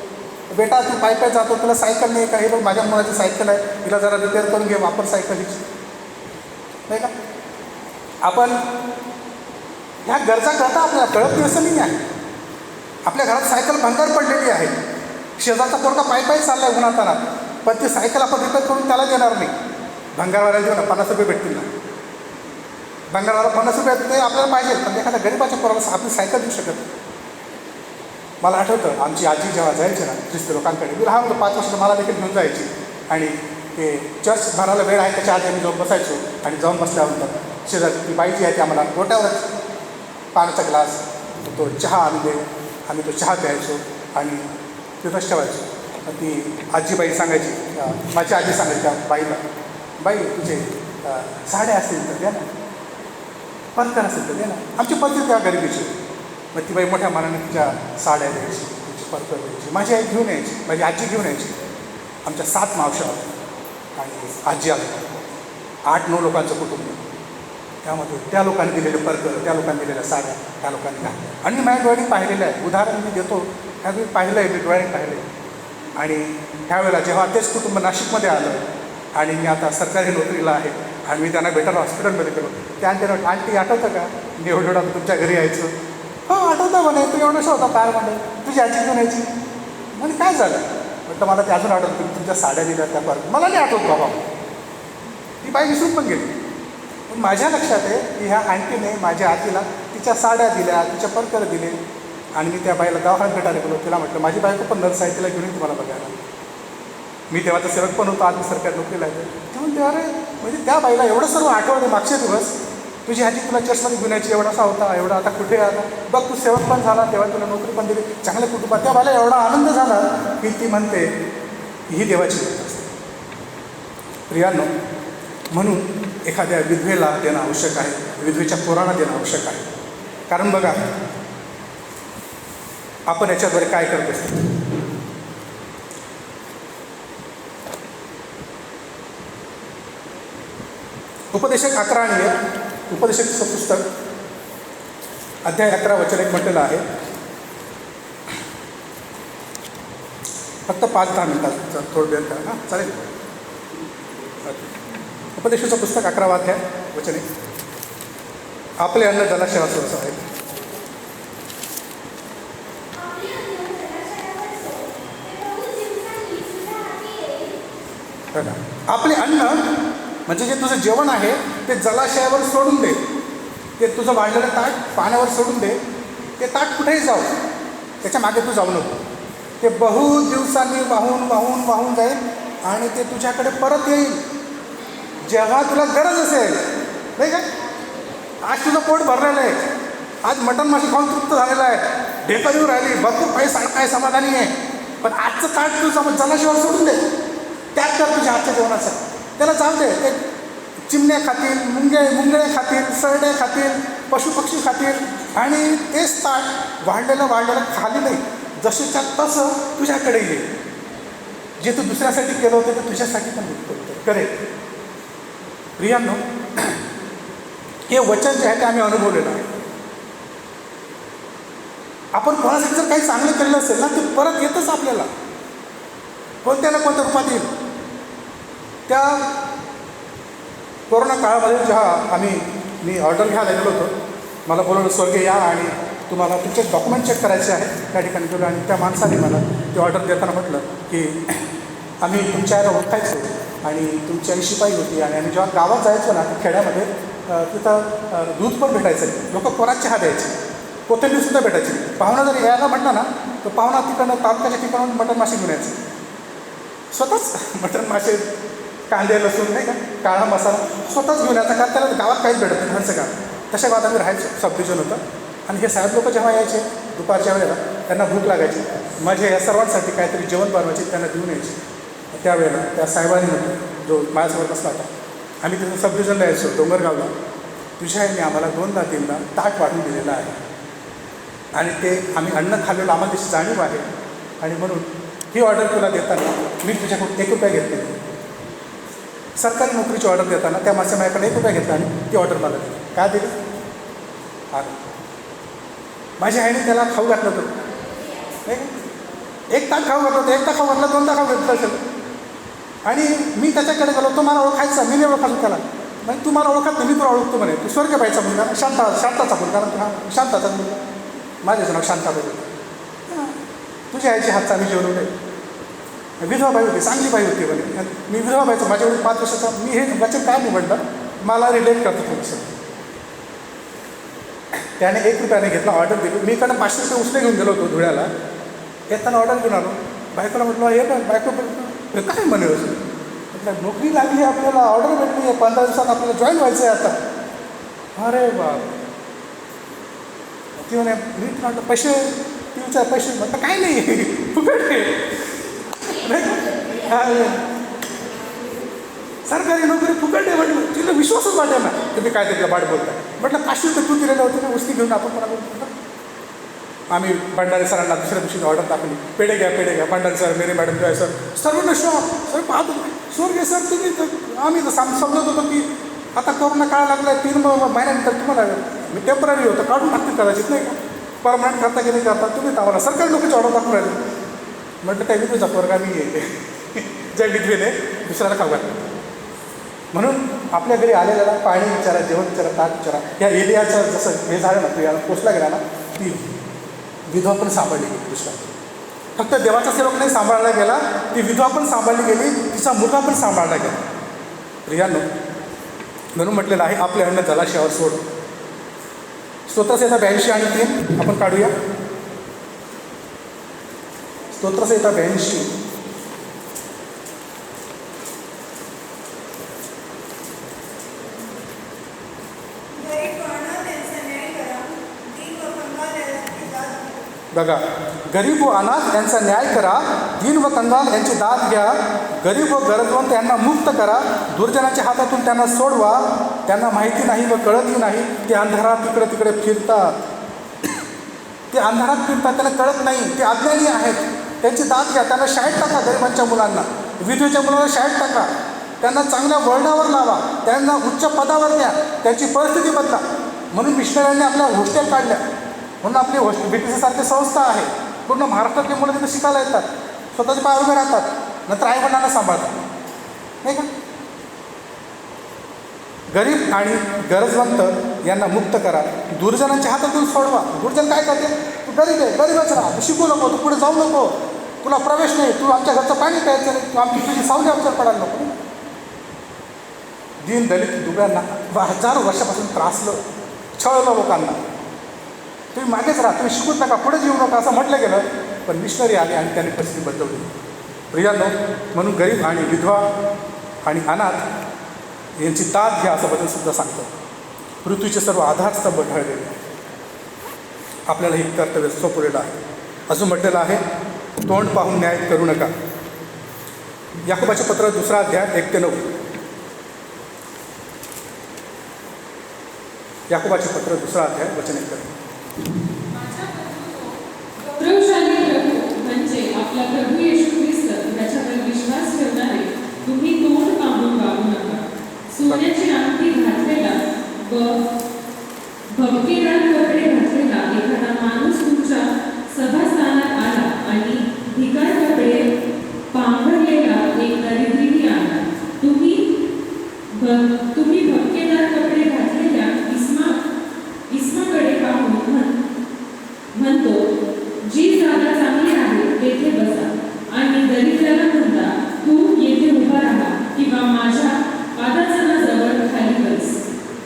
बेटा तू पाय जातो, तुला सायकल नाही का, हे बघ माझ्या मुलाची सायकल आहे, तिला जरा रिपेअर करून घे, वापर सायकल हिची, नाही का. आपण ह्या गरजा करता आपल्याला कळत नाही असं नाही आहे. आपल्या घरात सायकल भंगार पडलेली आहे, शेजारचा पोरगा पाय चालला आहे उन्हातानात, पण ती सायकल आपण रिपेअर करून त्याला देणार नाही. भंगारवाल्याला देऊ ना, 50 रुपये भेटतील ना. भंगारवाला 50 रुपये ते आपल्याला पाहिजे, पण एखाद्या गरीबाच्या पोराला आपली सायकल देऊ शकत नाही. मला आठवतं आमची आजी जेव्हा जायची ना ख्रिस्ती लोकांकडे, मी लहान होतो 5 वर्ष, मला देखील घेऊन जायची आणि ते चर्च भरायला वेळ आहे त्याच्या आधी आम्ही जाऊन बसायचो आणि जाऊन बसल्यानंतर शेजारी ती बाईची आहे ती आम्हाला गोट्यावरच पाण्याचा ग्लास, तो चहा आम्ही तो चहा प्यायचो आणि तिथंच ठेवायचो. ती आजीबाई सांगायची, माझी आजी सांगायची त्या बाईला, बाई तुझे साड्या असतील तर द्या ना. परकर असेल तर दे ना. आमची परिस्थिती त्या गरिबीची होती. मग ती बाई मोठ्या मनाने तिच्या साड्या द्यायची, तिची परकर द्यायची. माझी आई घेऊन यायची, माझी आजी घेऊन यायची. आमच्या 7 मावश्या होत्या आणि आजी आल्या. 8-9 लोकांचं कुटुंब. त्यामध्ये त्या लोकांनी दिलेले परकर, त्या लोकांनी दिलेल्या साड्या, त्या लोकांनी घातल्या. आणि मी माझ्या डोळ्यांनी पाहिलेलं आहे. उदाहरण मी देतो, ह्यावेळी पाहिलं आहे, मी डोळ्यांनी पाहिलं आहे. आणि त्यावेळेला जेव्हा तेच कुटुंब नाशिकमध्ये आलं आणि मी आता सरकारी नोकरीला आहे आणि मी त्यांना भेटायला हॉस्पिटलमध्ये गेलो, त्या आंटी आठवतं का मी एवढं तुमच्या घरी यायचं? हो आठवतं म्हणे, तू एवढंसं होता काय म्हणे, तुझी आजी घेऊन यायची. म्हणजे काय झालं म्हटलं, मला ते अजून आठवतं, तुम्ही तुमच्या साड्या दिल्या त्या परत मला नाही आठवत बाबा. ती बाई विसरून पण गेली. पण माझ्या लक्षात आहे की ह्या आंटीने माझ्या आजीला तिच्या साड्या दिल्या, तिच्या परकर दिले. आणि मी त्या बाईला दवाखान्यात भेटायला गेलो. तिला म्हटलं माझी बायको पण नर्स आहे, तिला घेऊन येईन तुम्हाला बघायला. मी तेव्हाचा सेवक पण होतो, आज मी सरकारी नोकरीला आहे. त्यामुळे तेव्हा म्हणजे त्या बाईला एवढं सर्व आठवलं मागचे दिवस. तुझी आजी तुला चर्चमध्ये घेऊन यायची, एवढासा होता, एवढा आता कुठे आला बघ, तू सेवक पण झाला, तेव्हा तुला नोकरी पण दिली, चांगल्या कुटुंबात. त्या बाईला एवढा आनंद झाला की ती म्हणते ही देवाची गोष्ट असते. प्रियांनो, म्हणून एखाद्या विधवेला देणं आवश्यक आहे, विधवेच्या पोरांना देणं आवश्यक आहे. कारण बघा, आपण याच्याद्वारे काय करत असतो. उपदेशक 11 आणि 1, उपदेशकचं पुस्तक अध्याय 11 वचन 1 म्हटलेलं आहे. फक्त 5-10 मिनिटात थोडं वेळ करा. हां चालेल. उपदेशाचं पुस्तक 11 अध्याय वचन 1. आपले अन्न जलाशयावर आहे. बघा, आपले अन्न म्हणजे जे तुझं जेवण आहे ते जलाशयावर सोडून दे. ते तुझं वाढलेलं ताट पाण्यावर सोडून दे. ते ताट कुठेही जाऊ, त्याच्या मागे तू जाऊ नको. ते बहु दिवसांनी वाहून वाहून वाहून जाईल आणि ते तुझ्याकडे परत येईल जेव्हा तुला गरज असेल. नाही काय, आज तुझं पोट भरलेलं आहे, आज मटण माशी खाऊन तृप्त झालेलं आहे, ढेकं येऊन राहिली, भरपूर पैसा काय समाधानी आहे, पण आजचं ताट तू जलाशयावर सोडून दे. त्यात कर तुझ्या आजच्या जेवणाचं. त्याला जाऊ दे. ते चिमण्या खातील, मुंगळे खातील, सरडे खातील, पशुपक्षी खातील आणि तेच ताट वाढलेलं खाली नाही, जसेच्या तसं तुझ्याकडे येईल. जे तू दुसऱ्यासाठी केलं होतं ते तुझ्यासाठी पण करेल. प्रियांनो, हे वचन जे आहे ते आम्ही अनुभवलेलं आहे. आपण कोणासाठी जर काही चांगलं केलेलं असेल ना, ते परत येतच आपल्याला कोणत्या ना कोणत्या रूपात येईल. त्या कोरोना काळामध्ये जेव्हा मी ऑर्डर घ्यायला गेलो होतो, मला बोलवलं स्वर्गीय या आणि तुम्हाला तुमचे डॉक्युमेंट चेक करायचे आहे. त्या ठिकाणी गेलो आणि त्या माणसाने मला ते ऑर्डर देताना म्हटलं की आम्ही तुमच्या याला ओळखायचो आणि तुमची आई शिपाई होती आणि आम्ही जेव्हा गावात जायचो ना खेड्यामध्ये, तिथं दूध पण भेटायचं, लोक कोरात चहा द्यायचे, कोथिंबीरसुद्धा भेटायची. पाहुणा जर यायला म्हटलं ना तर पाहुणा तिकडनं तालुक्याच्या ठिकाणून मटण मासे घेऊन यायचं. स्वतःच मटण मासे, कांदे लसूण नाही का, काळा मसाला स्वतःच घेऊन यायचा. कारण त्याला गावात काहीच भेटत नाही घरचं काम. तशा गावात आम्ही राहायचो, सब डिव्हिजन होतं. आणि हे साहेब लोक जेव्हा यायचे दुपारच्या वेळेला, त्यांना भूक लागायची, माझ्या या सर्वांसाठी काहीतरी जेवण बनवायचे, त्यांना देऊन यायचे. त्यावेळेला त्या साहेबांनी म्हटलं, जो माझ्यासोबत बसला होता, आम्ही तिथं सब डिव्हिजनला यायचो डोंगरगावला, तुझ्या आईने आम्हाला 2दा-3दा ताट वाढून दिलेलं आहे आणि ते आम्ही अन्न खाल्लेलं आम्हाला त्याची जाणीव आहे. आणि म्हणून ही ऑर्डर तुला देताना मी तुझ्याकडून 1 रुपया घेतले. सरकारी नोकरीची ऑर्डर देताना त्या माणसा माझ्याकडे 1 रुपया घेतला आणि ती ऑर्डर मला दिली. काय दिली? हा, माझ्या आईने त्याला खाऊ घातलं होतं, नाही का, 1 ताट खाऊ घातलं होतं, 1दा खाऊ घातलं, 2दा खाऊ घातलं असेल. आणि मी त्याच्याकडे गेलो, तो मला ओळखायचा, मी नाही ओळखायचो त्याला. म्हणजे तू मला ओळखत नाही, मी तुला ओळखतो म्हणे, तू स्वर्गबाईचा मुलगा, शांताचा मुलगा, शांताचा मुलगा, माझ्याचं नाव शांताबाई होतं. तुझ्या आईच्या हातचा आम्ही जेवण होते. विधवाबाई होती, चांगली बाई होती म्हणे. मी विधवाबाईचं माझ्याकडे 5 वर्षाचा, मी हे वचन काय निवडलं मला रिलेट करतो थोडंसं. त्याने 1 रुपयाने घेतला, ऑर्डर दिली. मी इकडं 500 रुपये उसने घेऊन गेलो होतो धुळ्याला. येताना ऑर्डर घेऊन आलो, बायकोला म्हटलं हे पण बायको काय म्हणे म्हटलं नोकरी लागली आहे आपल्याला, ऑर्डर भेटली आहे, 15 दिवसात आपल्याला जॉईन व्हायचं आहे आता. अरे बाप. ती म्हणे मी म्हटलं पैसे, ती विचार पैसे, म्हटलं काय नाही फुकट आहे. सरकारी नोकरी फुकट आहे म्हटलं. तिला विश्वासच वाटेल ना. तुम्ही काय त्याच्या बाट बोलताय म्हटलं. 500 तर तू दिलेलं होतं ना, उस्ती घेऊन आपण कोणाला. आम्ही भंडारे सरांना दुसऱ्या दिवशी ऑर्डर टाकली, पेढे घ्या. भंडारे सर, मेरे मॅडम काय सर, सर्वांना शॉप. सर पाहतो शोर घे सर तुम्ही. तर आम्ही तर समजत होतो की आता कोरोना काळ लागला 3 महिन्यानंतर तुम्हाला मी टेम्पररी होतं, काढून टाकतील कदाचित नाही का, परमनंट करता की नाही करता तुम्ही आम्हाला सरकारी नोकरीची ऑर्डर दाखवून राहिले. म्हटलं त्या विधवेचा पोरगा मी येते ज्या विधवेने दुसऱ्याला खाऊ घातलं. म्हणून आपल्या घरी आलेल्याला पाणी विचारा, जेवण विचारा, ताट विचारा. या एरियाचं जसं हे झालं ना, तू याला पोचला गेला ना, ती विधवा पण सांभाळली गेली. दुसरा फक्त देवाचा सेवक नाही सांभाळला गेला, ती विधवा पण सांभाळली गेली, तिचा मुलगा पण सांभाळला गेला. प्रियांनो, म्हणून म्हटलेलं आहे आपल्या अन्न जलाशयावर सोड. स्तोत्रसंहिता 82 आणि 3 आपण काढूया. स्तोत्रसंहिता 82. बघा, गरीब व अनाथ यांचा न्याय करा, दीन व कंगाल यांची दाद घ्या, गरीब व गरजवंत यांना मुक्त करा, दुर्जनाच्या हातातून त्यांना सोडवा. त्यांना माहिती नाही व कळतही नाही, ते अंधारात इकडे तिकडे फिरतात. ते अंधारात फिरतात, त्यांना कळत नाही, ते अज्ञानी आहेत. त्यांची दाद घ्या, त्यांना शाळेत टाका. गरिबांच्या मुलांना, विधवेच्या मुलांना शाळेत टाका, त्यांना चांगल्या वळणावर लावा, त्यांना उच्च पदावर द्या, त्यांची परिस्थिती बदला. म्हणून मिशनऱ्यांनी आपल्या हॉस्टेल काढल्या. म्हणून आपली BTC संस्था आहे. पूर्ण महाराष्ट्रातली मुलं तिथे शिकायला येतात, स्वतःच्या पायावर उभे राहतात, नंतर आईवडिलांना सांभाळतात, नाही का. गरीब आणि गरजवंत यांना मुक्त करा, दुर्जनांच्या हातातून सोडवा. दुर्जन काय करते, तू गरीब आहे, गरीबच राहा, तू शिकू नको, तू पुढे जाऊ नको, तुला प्रवेश नाही, तू आमच्या घरचं पाणी प्यायचं नाही, तू आमची तुझी सावली आमच्यावर पडायला नको. दीन दलित दुबळ्यांना हजारो वर्षापासून त्रासलं, छळलं लोकांना. तुम्ही मागेच राहा, तुम्ही शिकूच नका, पुढे येऊ नका असं म्हटलं गेलं. पण मिशनरी आले आणि त्यांनी परिस्थिती बदलवली. प्रियांनो, म्हणून गरीब आणि विधवा आणि अनाथ यांची दाद घ्या असं वचनसुद्धा सांगतं. पृथ्वीचे सर्व आधारस्तंभ ढळलेले आपल्याला हे कर्तव्य सोपवलेलं आहे. अजून म्हटलेलं आहे, तोंड पाहून न्याय करू नका. याकोबाचे पत्र 2 अध्याय 1 ते 9. याकोबाचे पत्र 2 अध्याय वचन 1 ते 9. गौरवशाली प्रभू म्हणजे आपला प्रभू येशू ख्रिस्त त्याच्यावर विश्वास ठेवणारे तुम्ही तोंड पाहून वागू नका. सोन्याची अंगठी घातलेला व भपकेदार कपडे घातलेला एखादा माणूस तुमच्या सभास्थानात आला आणि भिकार कपडे पांघरलेला एक दरिद्री आला. तुम्ही भपकेदार कपडे घातलेल्या इस्माकडे पाहून म्हणतो, जी जागा चांगली आहे तेथे बसा, आणि दरिद्राला म्हणता, तू येथे उभा राहा किंवा माझ्या पादासनाजवळ खाली बस.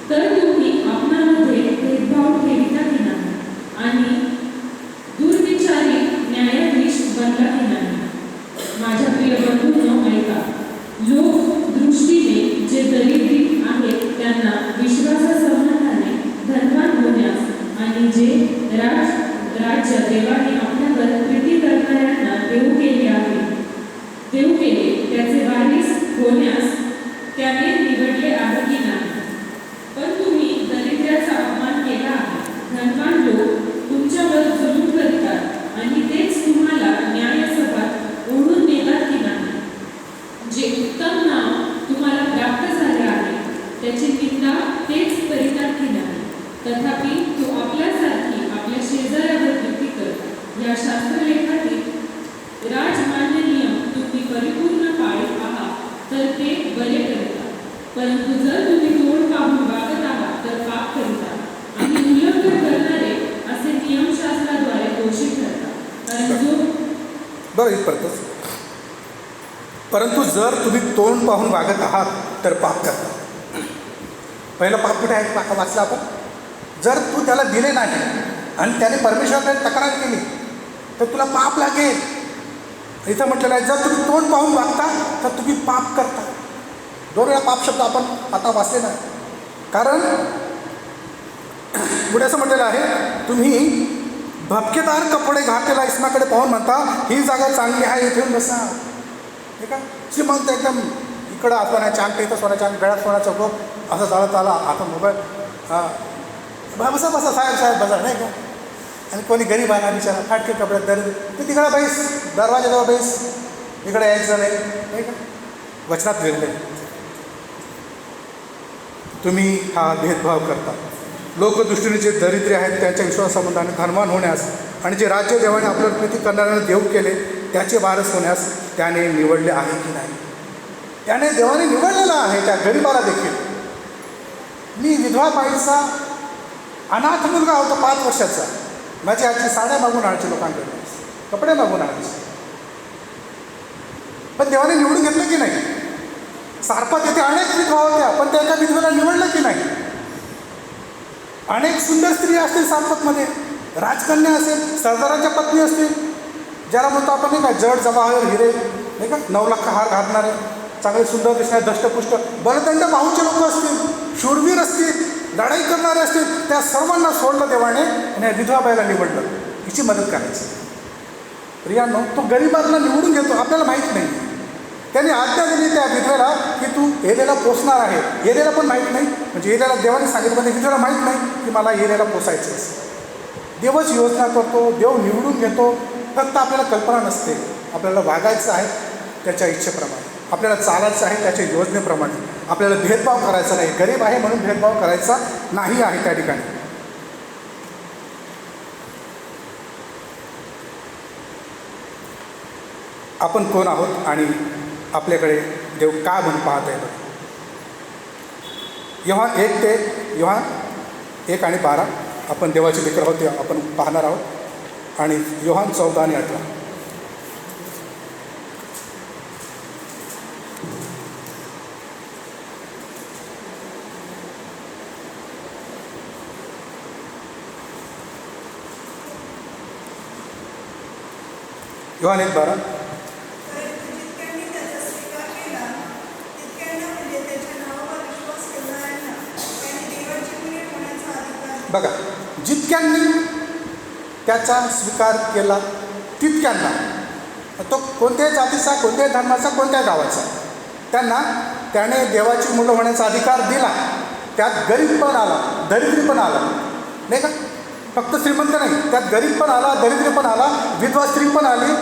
तर तुम्ही आपणामध्ये भेदभाव ठेविता की नाही, आणि दुर्विचारी न्यायाधीश बनला की नाही. माझ्या प्रिय बंधूंनो, ऐका. लोक दृष्टीने जे दरिद्री आहेत त्यांना विश्वासासंबंधाने धनवान होण्यास आणि जे राज्य देवाने आपल्यावर प्रीती करणाऱ्यांना देऊ केले त्याचे वारीस होण्यास त्याने निवडले आहे की नाही. पण तुम्ही दरिद्राचा अपमान केला आहे. धनवान लोक तुमच्यावर जुलूम करतात आणि तेच तुम्हाला न्यायसभात ओढून नेतात की नाही. जे उत्तम नाव तुम्हाला प्राप्त झाले आहे त्याची निंदा तेच करीतात की नाही. तथापि तो आपल्यासारखी आपल्या शेजाऱ्यावर कृती करता. या शास्त्रलेखातील राजमान्य नियम तुम्ही परिपूर्ण पाळीत आहात तर ते बरे करतात. परंतु जर तुम्ही तोंड पाहून वागत आहात तर पाप करीता आणि उल्लंघन करणारे असे नियमशास्त्राद्वारे दोषी ठरतात. कारण जो बरं इथपर्यंतच. परंतु जर तुम्ही तोंड पाहून वागत आहात तर पाप करता. पहिलं पाप कुठे आहे वाचलं आपण. जर तू त्याला दिले नाही आणि त्याने परमेश्वराकडे तक्रार केली तर तुला पाप लागेल. इथं म्हटलेलं आहे, जर तुम्ही तोंड पाहून वागता तर तुम्ही पाप करता. 2 वेळा पाप शब्द आपण आता वाचले नाही. कारण पुढे असं म्हटलेलं आहे, तुम्ही भपकेदार कपडे घातलेला इस्माकडे पाहून म्हणता, ही जागा चांगली आहे, इथे येऊन बसा. हे का श्रीमंत एकदम इकडं सोन्याच्या अंगठी, इथं सोन्याच्या अंगठी, गळ्यात सोन्याचा गोप असं चालत आला. आता मोबाईल बसा बसा साहेब बसा नाही का. आणि कोणी गरीब आला बिचारा फाटके कपड्यात दर ते तिकडं बैस, दरवाजाजवळ बैस, इकडे यायचं नाही का. वचनात लिहिलेलं आहे. तुम्ही हा भेदभाव करता. लोकदृष्टीने जे दरिद्री आहेत त्यांच्या विश्वासामध्ये धनवान होण्यास आणि जे राज्य देवाने आपल्याला प्रीती करणाऱ्याने देव केले त्याचे वारस होण्यास त्याने निवडले आहे की नाही. त्याने देवाने निवडलेला आहे त्या गरीबाला देखील. मी विधवा बाईचा अनाथ मुलगा होता 5 वर्षाचा. माझी आजी साड्या मागून आणायची लोकांकडे, कपडे मागून आणायचे. पण देवाने निवडून घेतलं की नाही. सारपात येथे अनेक विधवा होत्या पण त्या एका विधवेला निवडलं की नाही. अनेक सुंदर स्त्री असतील सारपातमध्ये, राजकन्या असेल, सरदारांच्या पत्नी असतील, ज्याला म्हणतो आपण नाही का जड जवाहर हिरे नाही का 9 लाख हार घालणारे, चांगले सुंदर दिसणारे, दष्टपुष्ट बलदंड बाहूचे लोक असतील, शूरवीर असतील, लढाई करणारे असतील, त्या सर्वांना सोडलं देवाने आणि विधवाबाईला निवडलं. हिची मदत करायची. प्रियांनो, तो गरीबाला निवडून घेतो आपल्याला माहीत नाही. त्यांनी आज्ञा दिली त्या विधवेला की तू एलेला पोसणार आहे. एलेला पण माहीत नाही, म्हणजे एलेला देवाने सांगितलं म्हणजे विधवेला माहीत नाही की मला एलेला पोसायचं असं. देवच योजना करतो, देव निवडून घेतो. फक्त आपल्याला कल्पना नसते. आपल्याला वागायचं आहे त्याच्या इच्छेप्रमाणे, आपल्याला चालायचं आहे त्याच्या योजनेप्रमाणे. आपल्याला भेदभाव करायचा नाही. गरीब आहे म्हणून भेदभाव करायचा नाही आहे त्या ठिकाणी. आपण कोण आहोत आणि आपल्याकडे देव काय म्हणून पाहत आहे. योहान 1 आणि 12 आपण देवाचे लेकर आहोत ते आपण पाहणार आहोत. आणि योहान 14 आणि 18. योहान 1:12. बघा, जितक्यांनी त्याचा स्वीकार केला तितक्यांना, तो कोणत्याही जातीचा, कोणत्याही धर्माचा, कोणत्याही गावाचा, त्याने देवाची मुलं होण्याचा अधिकार दिला. त्यात गरीब पण आला, दरिद्री पण आला नाही का. फक्त श्रीमंत नाही, त्यात गरीब पण आला, दरिद्री पण आला, विधवा स्त्री पण आली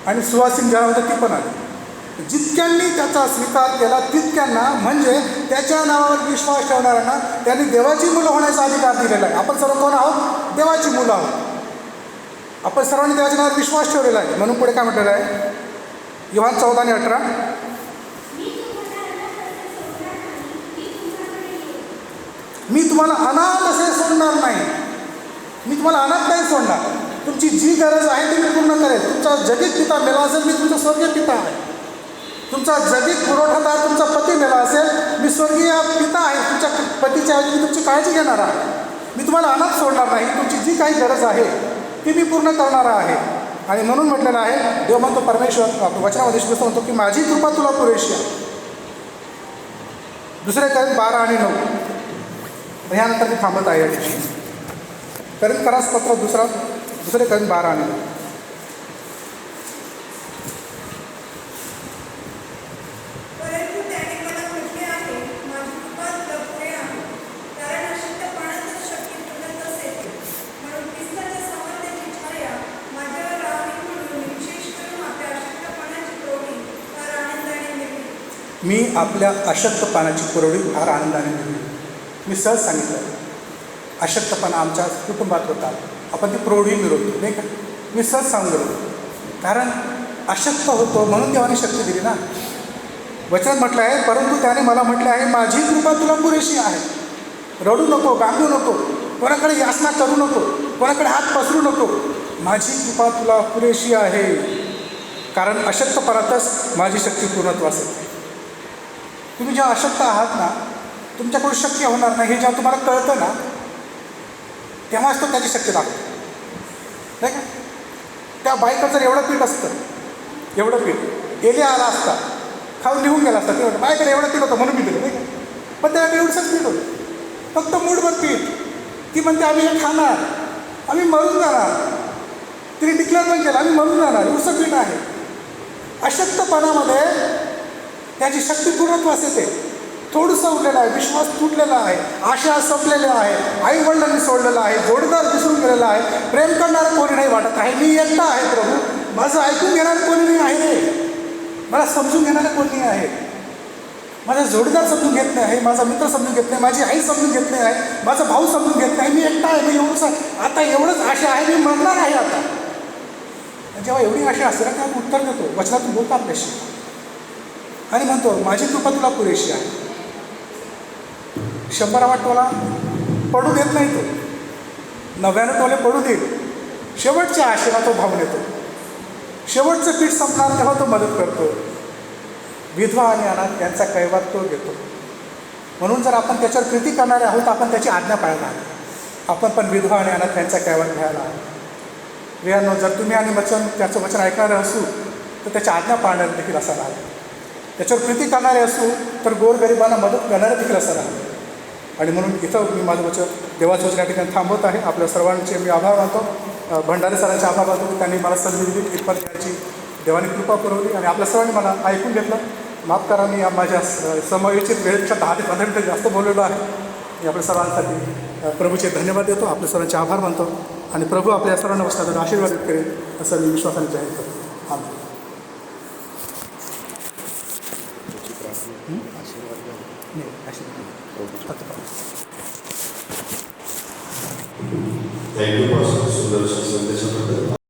आणि सुवासिन ज्या होतं ती पण आली. जितक्यांनी त्याचा स्वीकार केला तितक्यांना, म्हणजे त्याच्या नावावर विश्वास ठेवणाऱ्यांना त्यांनी देवाची मुलं होण्याचा अधिकार दिलेला आहे. आपण सर्व कोण आहोत? देवाची मुलं आहोत. आपण सर्वांनी देवाच्या नावावर विश्वास ठेवलेला आहे. म्हणून पुढे काय म्हटलेलं आहे योहान 14 आणि 18. मी तुम्हाला अनाथ असे सोडणार नाही. मी तुम्हाला अनाथ नाही सोडणार. तुमची जी गरज आहे ती मी पूर्ण करेल. तुमचा जगीत पिता मेला असेल, मी तुमचा स्वर्गीय पिता आहे. तुमचा जगीत पुरवठादार तुमचा पती मेला असेल, मी स्वर्गीय पिता आहे. तुमच्या पतीच्या ऐवजी मी तुमची काळजी घेणार आहे. मी तुम्हाला अनाथ सोडणार नाही. तुमची जी काही गरज आहे ती मी पूर्ण करणार आहे. आणि म्हणून म्हटलेलं आहे, देव म्हणतो, परमेश्वर वचनामध्ये श्रीकृष्ण म्हणतो की माझी कृपा तुला पुरेशी आहे. 2 Corinthians 12 आणि 9. ह्यानंतर मी थांबत आहे या ठिकाणी. करिंथकरास पत्र 2 Corinthians 12 आणि 9. मी आपल्या अशक्तपणाची पुरवणी फार आनंदाने मिळली. मी सहज सांगितलं, अशक्तपणा आमच्या कुटुंबात होता, आपण ती प्रौढी मिळवतो नाही का. मी सहज सांगू गेलो, कारण अशक्त होतो म्हणून देवाने शक्ती दिली ना. वचनात म्हटलं आहे, परंतु त्याने मला म्हटलं आहे, माझी कृपा तुला पुरेशी आहे. रडू नको, गांगू नको, कोणाकडे याचना करू नको, कोणाकडे हात पसरू नको. माझी कृपा तुला पुरेशी आहे, कारण अशक्तपणातच माझी शक्ती पूर्णत्वास येते. तुम्ही जेव्हा अशक्त आहात ना, तुमच्याकडून शक्य होणार नाही हे जेव्हा तुम्हाला कळतं ना, तेव्हाच तो त्याची शक्ती दाखवतो नाही का. त्या बाईकडं जर एवढं पीठ असतं, एवढं पीठ एलिया आला असता, खाऊन निघून गेला असता. ते म्हणतं बाईकडे एवढं पीठ होतं म्हणून मी दिलं नाही का. पण त्याकडे एवढंच पीठ होतं, फक्त मूठभर पीठ. ती म्हणते आम्ही हे खाणार, आम्ही मरून जाणार. तिने डिक्लेअर पण केलं, आम्ही मरून जाणार, एवढंच पीठ आहे. अशक्तपणामध्ये त्याची शक्ती पूर्णत्वास येते. थोडंसं उरलेलं आहे, विश्वास तुटलेला आहे, आशा संपलेल्या आहे, आई वडिलांनी सोडलेलं आहे, जोडीदार विसरून गेलेला आहे, प्रेम करणारं कोणी नाही वाटत आहे. मी एकटा आहे प्रभू, माझं ऐकून घेणारं कोणी नाही आहे रे, मला समजून घेणारं कोणी नाही आहे, माझा जोडीदार समजून घेत नाही आहे, माझा मित्र समजून घेत नाही, माझी आई समजून घेत नाही आहे, माझा भाऊ समजून घेत नाही, मी एकटा आहे. मी एवढंच आता एवढंच आशा आहे, मी मरणार आहे आता. जेव्हा एवढी आशा असते ना तेव्हा उत्तर देतो, वचनातून बोलतो आपल्याशी आणि म्हणतो माझी कृपा तुला पुरेशी आहे. 100 टोला पडू देत नाही तो, 99 टोले पडू देईल. शेवटच्या आशेला तो भावून येतो, शेवटचं पीठ संपणार तेव्हा तो मदत करतो. विधवा आणि अनाथ यांचा कैवार तो घेतो. म्हणून जर आपण त्याच्यावर प्रीती करणारे आहोत, आपण त्याची आज्ञा पाळणार आहोत. आपण पण विधवा आणि अनाथ यांचा कैवार घ्यायला आहोत. प्रियांनो, जर तुम्ही आणि त्याचं वचन ऐकणारे असू तर त्याच्या आज्ञा पाळणारे देखील असा राहा. त्याच्यावर प्रीती करणारे असू तर गोरगरिबांना मदत करणारे देखील असं राहा. आणि म्हणून इथं मी माझं वचन देवाचं वचन या ठिकाणी थांबवत आहे. आपल्या सर्वांचे मी आभार मानतो. भंडारे सरांचे आभार मानतो की त्यांनी मला संधी दिली, इथपर्यंत याची देवाने कृपा पुरवली आणि आपल्या सर्वांनी मला ऐकून घेतलं. माफ करा, मी माझ्या समवेचित वेळेपेक्षा 10 ते 15 मिनिटं जास्त बोललेलो आहे. मी आपल्या सर्वांसाठी प्रभूचे धन्यवाद देतो, आपल्या सर्वांचे आभार मानतो आणि प्रभू आपल्या सर्वांना वचनातून आशीर्वादित करेल असं मी विश्वासाने जाहीर करतो. आभार. थँक्यू पासून सुंदर संदेशाबद्दल.